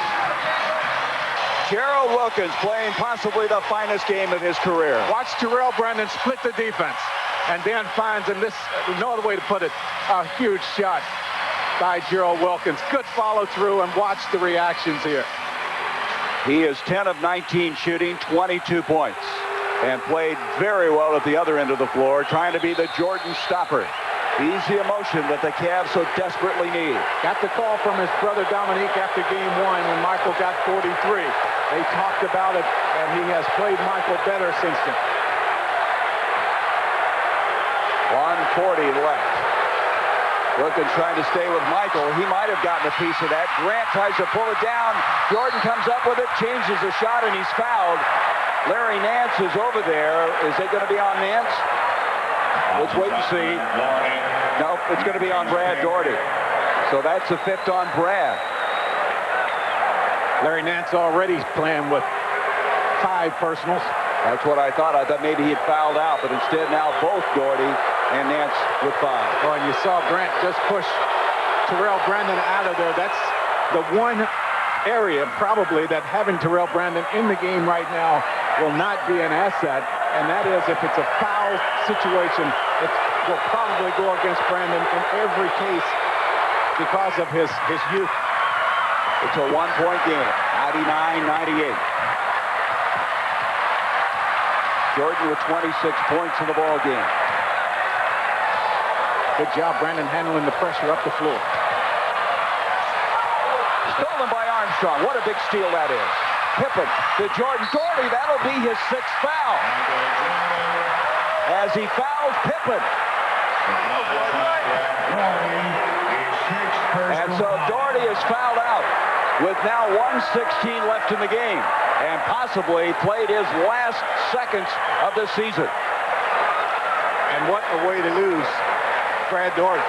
Gerald Wilkins playing possibly the finest game of his career. Watch Terrell Brandon split the defense and then finds, and this, no other way to put it, a huge shot by Gerald Wilkins. Good follow through, and watch the reactions here. He is 10 of 19 shooting, 22 points, and played very well at the other end of the floor, trying to be the Jordan stopper. He's the emotion that the Cavs so desperately need. Got the call from his brother Dominique after game 1 when Michael got 43. They talked about it, and he has played Michael better since then. 1:40 left. Wilkins trying to stay with Michael. He might have gotten a piece of that. Grant tries to pull it down. Jordan comes up with it, changes the shot, and he's fouled. Larry Nance is over there. Is it going to be on Nance? Let's wait and see. Nope, it's going to be on Brad Dougherty. So that's a 5th on Brad. Larry Nance already playing with 5 personals. That's what I thought. I thought maybe he had fouled out, but instead now both Dougherty and Nance with 5. Oh, and you saw Grant just push Terrell Brandon out of there. That's the one area probably that having Terrell Brandon in the game right now will not be an asset, and that is if it's a foul situation, it will probably go against Brandon in every case because of his youth. It's a 1-point game, 99-98. Jordan with 26 points in the ball game. Good job, Brandon, handling the pressure up the floor. Stolen by Armstrong. What a big steal that is. Pippen to Jordan. Dougherty, that'll be his 6th foul. As he fouls Pippen. And so Dougherty is fouled out with now 1:16 left in the game, and possibly played his last seconds of the season. And what a way to lose Brad Dougherty.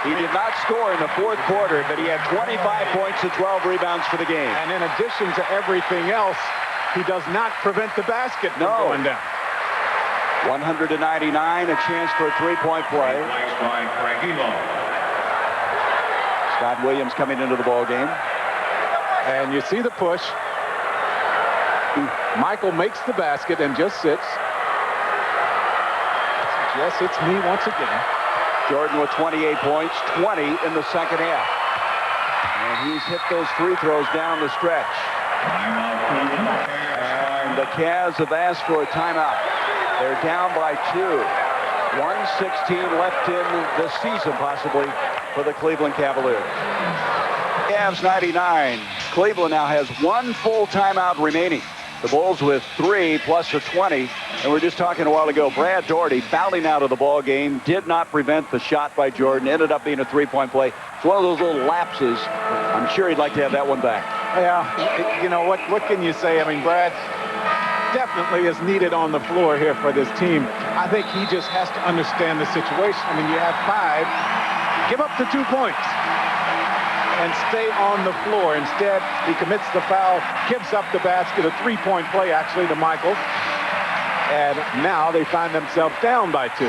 He did not score in the 4th quarter, but he had 25 points and 12 rebounds for the game. And in addition to everything else, he does not prevent the basket from going down. 199, a chance for a 3-point play. Scott Williams coming into the ball game. And you see the push. Michael makes the basket and just sits. Yes, it's me once again. Jordan with 28 points, 20 in the 2nd half. And he's hit those free throws down the stretch. And the Cavs have asked for a timeout. They're down by 2. 1:16 left in the season, possibly, for the Cleveland Cavaliers. Cavs 99. Cleveland now has 1 full timeout remaining. The Bulls with 3 plus a 20. And we're just talking a while ago, Brad Dougherty fouling out of the ball game, did not prevent the shot by Jordan, ended up being a three-point play. It's one of those little lapses. I'm sure he'd like to have that one back. Yeah, you know, what can you say? I mean, Brad definitely is needed on the floor here for this team. I think he just has to understand the situation. I mean, you have 5, give up the 2 points and stay on the floor. Instead, he commits the foul, gives up the basket, a 3-point play actually to Michael. And now they find themselves down by 2.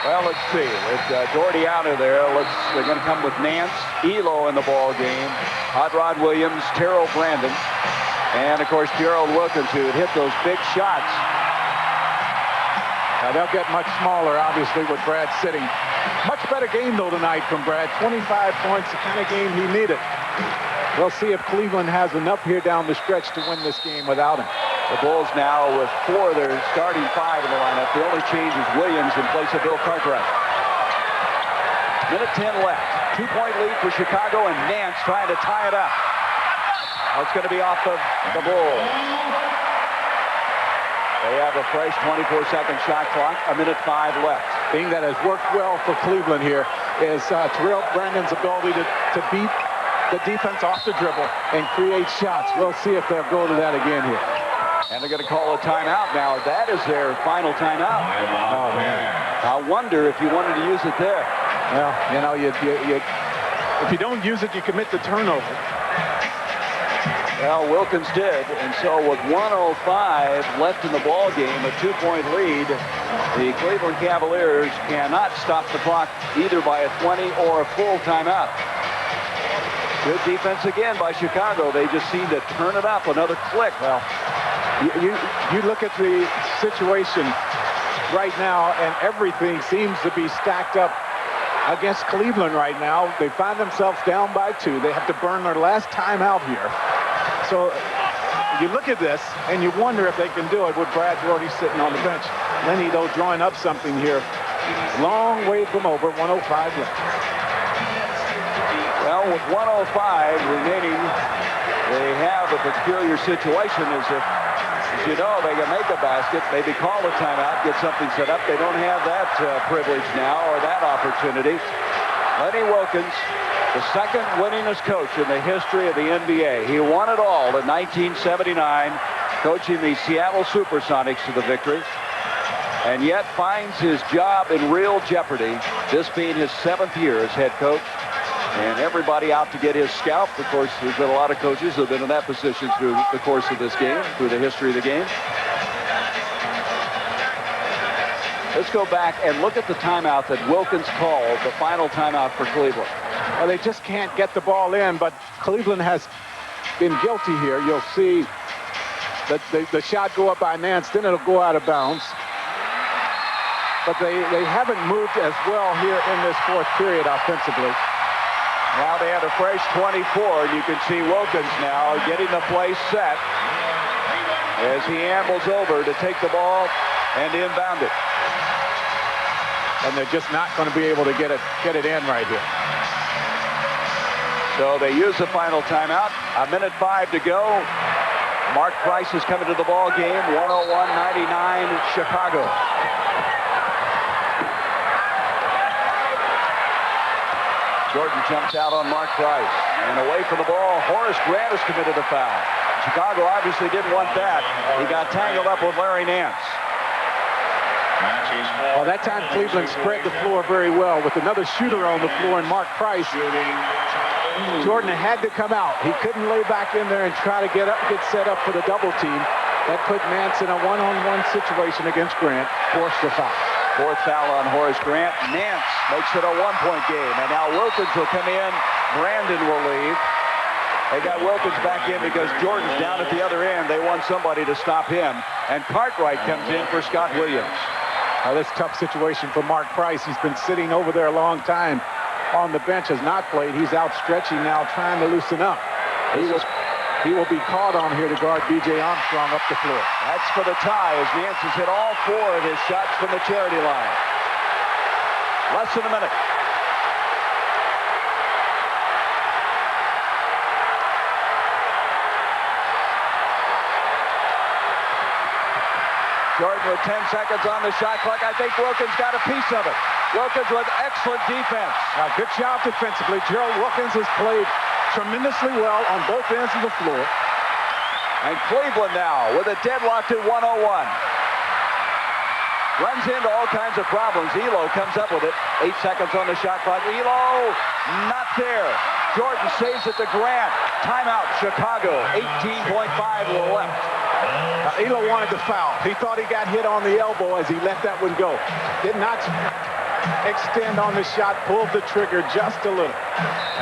Well, let's see. With Dougherty out of there, they're going to come with Nance, Elo in the ball game, Hot Rod Williams, Terrell Brandon, and of course Gerald Wilkins, who had hit those big shots. Now they'll get much smaller, obviously, with Brad sitting. Much better game, though, tonight from Brad. 25 points, the kind of game he needed. We'll see if Cleveland has enough here down the stretch to win this game without him. The Bulls now with 4 of their starting 5 in the lineup. The only change is Williams in place of Bill Cartwright. Minute 10 left. 2-point lead for Chicago, and Nance trying to tie it up. That's going to be off of the Bulls. They have a fresh 24-second shot clock. A minute 5 left. Thing that has worked well for Cleveland here is Terrell Brandon's ability to beat the defense off the dribble and create shots. We'll see if they'll go to that again here. And they're going to call a timeout now. That is their final timeout. Oh, man. I wonder if you wanted to use it there. Well, you know, if you don't use it, you commit the turnover. Well, Wilkins did, and so with 1:05 left in the ball game, a 2-point lead, the Cleveland Cavaliers cannot stop the clock either by a 20 or a full timeout. Good defense again by Chicago. They just seem to turn it up another click. Well, you look at the situation right now, and everything seems to be stacked up against Cleveland right now. They find themselves down by 2. They have to burn their last time out here. So you look at this, and you wonder if they can do it with Brad Dougherty sitting on the bench. Lenny, though, drawing up something here. Long way from over, 1:05 left. Well, with 1:05 remaining, they have a peculiar situation as if, as you know, they can make a basket, maybe call a timeout, get something set up. They don't have that privilege now or that opportunity. Lenny Wilkins, the second winningest coach in the history of the NBA. He won it all in 1979, coaching the Seattle Supersonics to the victory, and yet finds his job in real jeopardy, this being his 7th year as head coach. And everybody out to get his scalp. Of course, there's been a lot of coaches who have been in that position through the course of this game, through the history of the game. Let's go back and look at the timeout that Wilkins called, the final timeout for Cleveland. Well, they just can't get the ball in, but Cleveland has been guilty here. You'll see that the shot go up by Nance, then it'll go out of bounds. But they haven't moved as well here in this 4th period offensively. Now they had a fresh 24, and you can see Wilkins now getting the play set as he ambles over to take the ball and inbound it. And they're just not going to be able to get it in right here. So they use the final timeout. A minute 5 to go. Mark Price is coming to the ball game. 101-99 Chicago. Jordan jumps out on Mark Price. And away from the ball, Horace Grant has committed a foul. Chicago obviously didn't want that. He got tangled up with Larry Nance. Well, that time Cleveland spread the floor very well with another shooter on the floor and Mark Price. Jordan had to come out. He couldn't lay back in there and try to get set up for the double team. That put Nance in a one-on-one situation against Grant. Forced the foul. 4th foul on Horace Grant. Nance makes it a 1-point game. And now Wilkins will come in. Brandon will leave. They got Wilkins back in because Jordan's down at the other end. They want somebody to stop him. And Cartwright comes in for Scott Williams. Now, this tough situation for Mark Price. He's been sitting over there a long time on the bench, has not played. He's out stretching now, trying to loosen up. He will be called on here to guard B.J. Armstrong up the floor. That's for the tie as Nance has hit all 4 of his shots from the charity line. Less than a minute. Jordan with 10 seconds on the shot clock. I think Wilkins got a piece of it. Wilkins with excellent defense. Good job defensively. Gerald Wilkins has played tremendously well on both ends of the floor. And Cleveland now with a deadlocked at 101. Runs into all kinds of problems. Elo comes up with it. 8 seconds on the shot clock. Elo not there. Jordan saves it to Grant. Timeout, Chicago. 18.5 left. Elo wanted to foul. He thought he got hit on the elbow as he let that one go. Did not extend on the shot. Pulled the trigger just a little.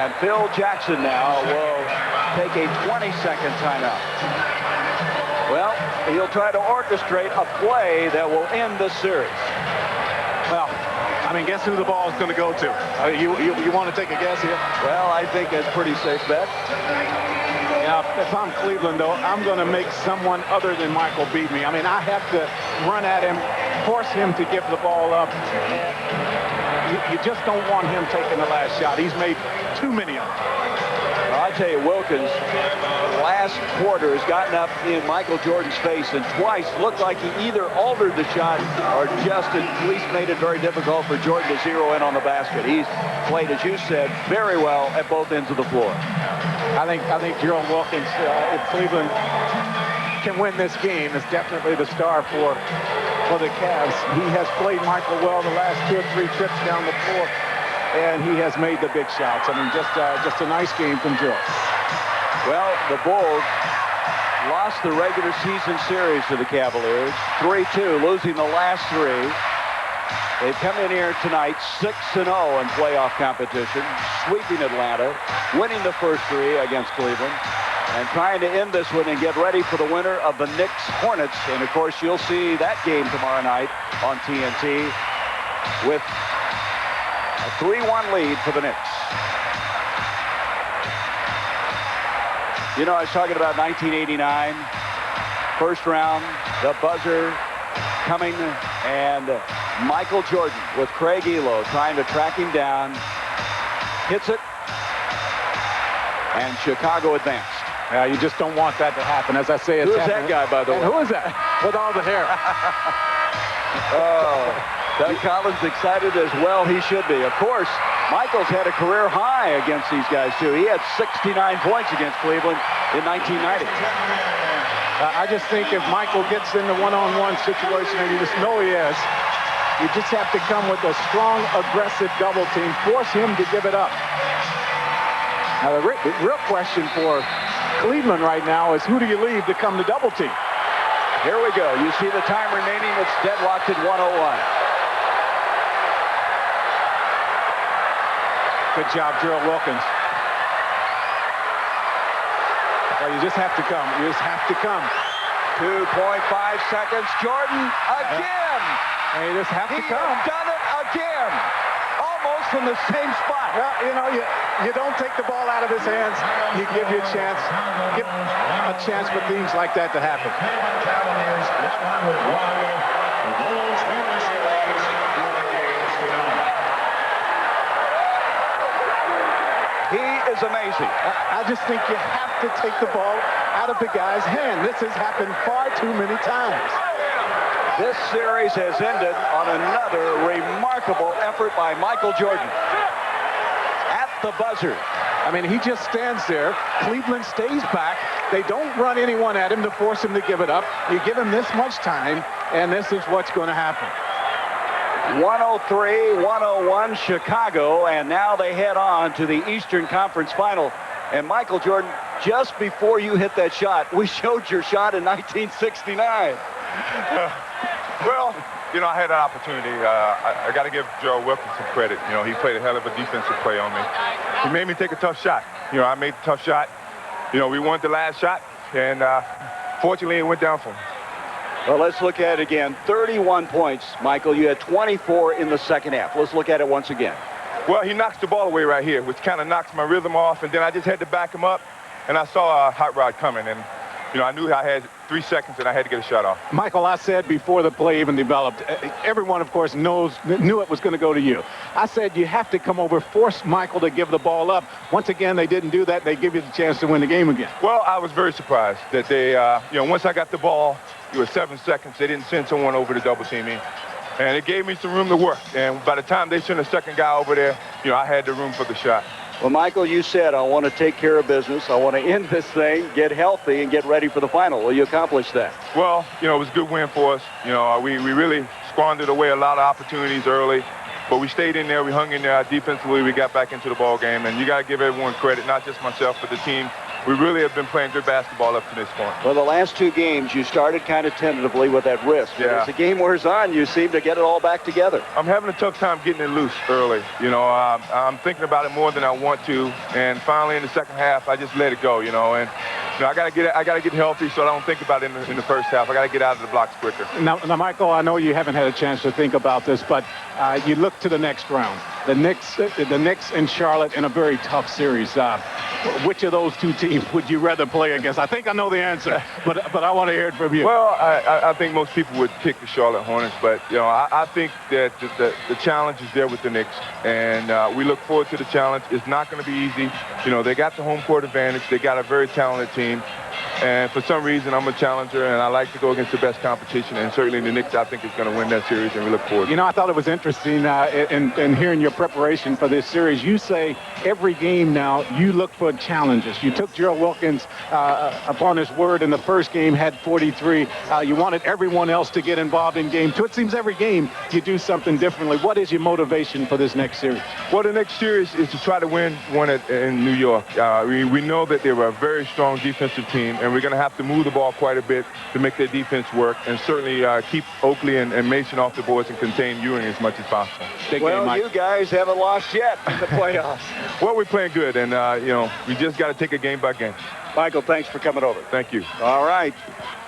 And Phil Jackson now will take a 20-second timeout. Well, he'll try to orchestrate a play that will end the series. Well, I mean, guess who the ball is going to go to? You want to take a guess here? Well, I think that's a pretty safe bet. Yeah, if I'm Cleveland, though, I'm going to make someone other than Michael beat me. I mean, I have to run at him, force him to give the ball up. You just don't want him taking the last shot. He's made too many of them. Well, I tell you, Wilkins, last quarter has gotten up in Michael Jordan's face and twice looked like he either altered the shot or just at least made it very difficult for Jordan to zero in on the basket. He's played, as you said, very well at both ends of the floor. I think Gerald Wilkins, if Cleveland can win this game, is definitely the star for the Cavs. He has played Michael well the last 2 or 3 trips down the floor, and he has made the big shots. I mean, just a nice game from Gerald. Well, the Bulls lost the regular season series to the Cavaliers, 3-2, losing the last 3. They've come in here tonight 6-0 in playoff competition, sweeping Atlanta, winning the first 3 against Cleveland, and trying to end this one and get ready for the winner of the Knicks-Hornets. And, of course, you'll see that game tomorrow night on TNT with a 3-1 lead for the Knicks. You know, I was talking about 1989, first round, the buzzer coming, and Michael Jordan with Craig Elo trying to track him down, hits it, and Chicago advanced. Yeah, you just don't want that to happen. As I say, it's Who is that guy, by the way? Who is that? With all the hair. Oh, Doug Collins excited as well. He should be. Of course, Michael's had a career high against these guys, too. He had 69 points against Cleveland in 1990. I just think if Michael gets in the one-on-one situation, and you just know he is, you just have to come with a strong, aggressive double team. Force him to give it up. Now, the real question for Cleveland right now is who do you leave to come to double team? Here we go. You see the time remaining. It's deadlocked at 101. Good job, Gerald Wilkins. Well, you just have to come. You just have to come. 2.5 seconds. Jordan again. And you just have to come. He has done it again. Almost from the same spot. Well, you know, you don't take the ball out of his hands. You give you a chance. Give a chance for things like that to happen. Cleveland Cavaliers won with 1. The Bulls win the series 4 games to none. He is amazing. I just think you have to take the ball out of the guy's hand. This has happened far too many times. This series has ended on another remarkable effort by Michael Jordan. At the buzzer. I mean, he just stands there. Cleveland stays back. They don't run anyone at him to force him to give it up. You give him this much time, and this is what's going to happen. 103-101 Chicago, and now they head on to the Eastern Conference Final. And Michael Jordan, just before you hit that shot, we showed your shot in 1969. Well, you know, I had an opportunity. I got to give Gerald Wilkins some credit. You know, he played a hell of a defensive play on me. He made me take a tough shot. You know, I made the tough shot. You know, we won the last shot, and fortunately it went down for me. Well, let's look at it again. 31 points, Michael. You had 24 in the second half. Let's look at it once again. Well, he knocks the ball away right here, which kind of knocks my rhythm off, and then I just had to back him up, and I saw a hot rod coming, and you know, I knew I had 3 seconds and I had to get a shot off. Michael, I said before the play even developed, everyone, of course, knew it was going to go to you. I said you have to come over, force Michael to give the ball up. Once again, they didn't do that. They give you the chance to win the game again. Well, I was very surprised that they, you know, once I got the ball, it was 7 seconds. They didn't send someone over to double team me. And it gave me some room to work. And by the time they sent a second guy over there, you know, I had the room for the shot. Well, Michael, you said, I want to take care of business. I want to end this thing, get healthy, and get ready for the final. Will you accomplish that? Well, you know, it was a good win for us. You know, we really squandered away a lot of opportunities early, but we stayed in there. We hung in there defensively. We got back into the ball game, and you got to give everyone credit, not just myself, but the team. We really have been playing good basketball up to this point. Well, the last 2 games, you started kind of tentatively with that wrist. But as the game wears on, you seem to get it all back together. I'm having a tough time getting it loose early. You know, I'm thinking about it more than I want to. And finally, in the second half, I just let it go, you know. And you know, I got to get healthy so I don't think about it in the first half. I got to get out of the blocks quicker. Now, Michael, I know you haven't had a chance to think about this, but you look to the next round. The Knicks and Charlotte in a very tough series. Which of those 2 teams would you rather play against? I think I know the answer, but I want to hear it from you. Well, I think most people would pick the Charlotte Hornets, but you know, I think that the challenge is there with the Knicks, and we look forward to the challenge. It's not going to be easy. You know, they got the home court advantage. They got a very talented team. And for some reason, I'm a challenger, and I like to go against the best competition. And certainly the Knicks, I think, is going to win that series, and we look forward to it. You know, I thought it was interesting in hearing your preparation for this series. You say every game now you look for challenges. You took Gerald Wilkins upon his word in the first game, had 43. You wanted everyone else to get involved in game 2. It seems every game you do something differently. What is your motivation for this next series? Well, the next series is to try to win one in New York. We know that they were a very strong defensive team, and we're going to have to move the ball quite a bit to make their defense work, and certainly keep Oakley and Mason off the boards and contain Ewing as much as possible. Well, you guys haven't lost yet in the playoffs. Well, we're playing good, and, you know, we just got to take it game by game. Michael, thanks for coming over. Thank you. All right.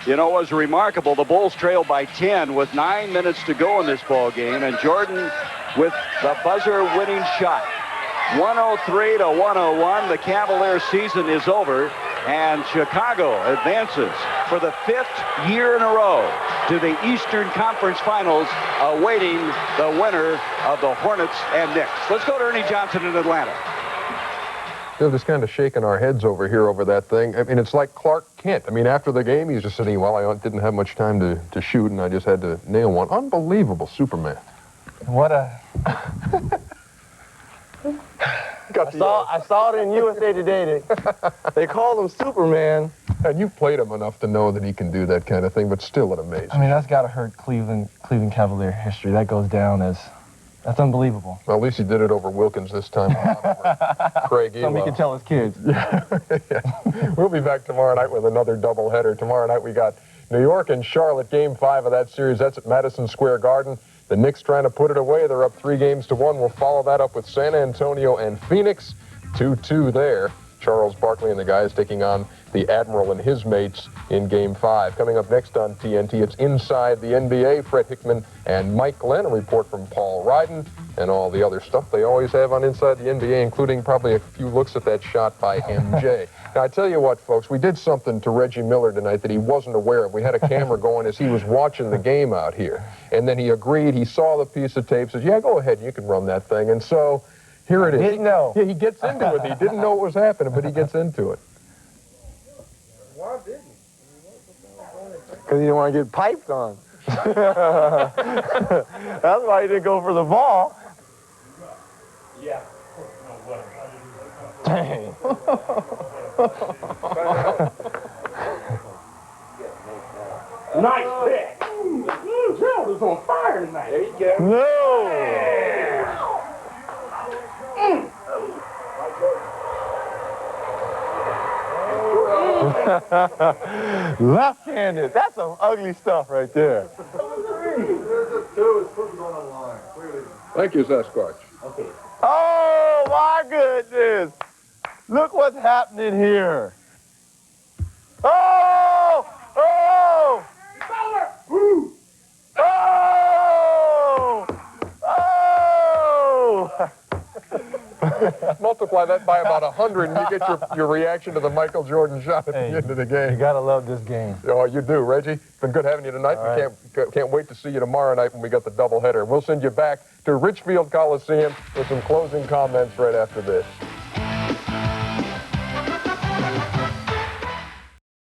You know, it was remarkable. The Bulls trailed by 10 with 9 minutes to go in this ball game, and Jordan with the buzzer-winning shot. 103 to 101. The Cavaliers season is over, and Chicago advances for the 5th year in a row to the Eastern Conference Finals, awaiting the winner of the Hornets and Knicks. Let's go to Ernie Johnson in Atlanta. We're just kind of shaking our heads over here over that thing. I mean, it's like Clark Kent. I mean, after the game, he's just sitting, well, I didn't have much time to shoot, and I just had to nail one. Unbelievable Superman. What a... I saw it in USA Today. They called him Superman. And you've played him enough to know that he can do that kind of thing, but still it amazes. I mean, that's got to hurt Cleveland Cavalier history. That goes down as... That's unbelievable. Well, at least he did it over Wilkins this time. Craig Elo. Something he can tell his kids. Yeah. We'll be back tomorrow night with another doubleheader. Tomorrow night we got New York and Charlotte, Game 5 of that series. That's at Madison Square Garden. The Knicks trying to put it away. They're up 3-1. We'll follow that up with San Antonio and Phoenix. 2-2 there. Charles Barkley and the guys taking on the Admiral and his mates in Game 5. Coming up next on TNT, it's Inside the NBA. Fred Hickman and Mike Glenn. A report from Paul Ryden and all the other stuff they always have on Inside the NBA, including probably a few looks at that shot by MJ. Now, I tell you what, folks, we did something to Reggie Miller tonight that he wasn't aware of. We had a camera going as he was watching the game out here. And then he agreed. He saw the piece of tape, says, yeah, go ahead, you can run that thing. And so here it is. Didn't know. Yeah, he gets into it. He didn't know what was happening, but he gets into it. Why didn't he? Because he didn't want to get piped on. That's why he didn't go for the ball. Yeah. Dang. Nice pick. Gerald is on fire tonight. There you go. No. Left-handed. That's some ugly stuff right there. Thank you, Sasquatch. Okay. Oh, my goodness. Look what's happening here. Oh! Oh! Oh! Oh! Multiply that by about 100, and you get your reaction to the Michael Jordan shot at the end of the game. You gotta love this game. Oh, you do, Reggie. It's been good having you tonight. All We can't wait to see you tomorrow night when we got the doubleheader. We'll send you back to Richfield Coliseum with some closing comments right after this.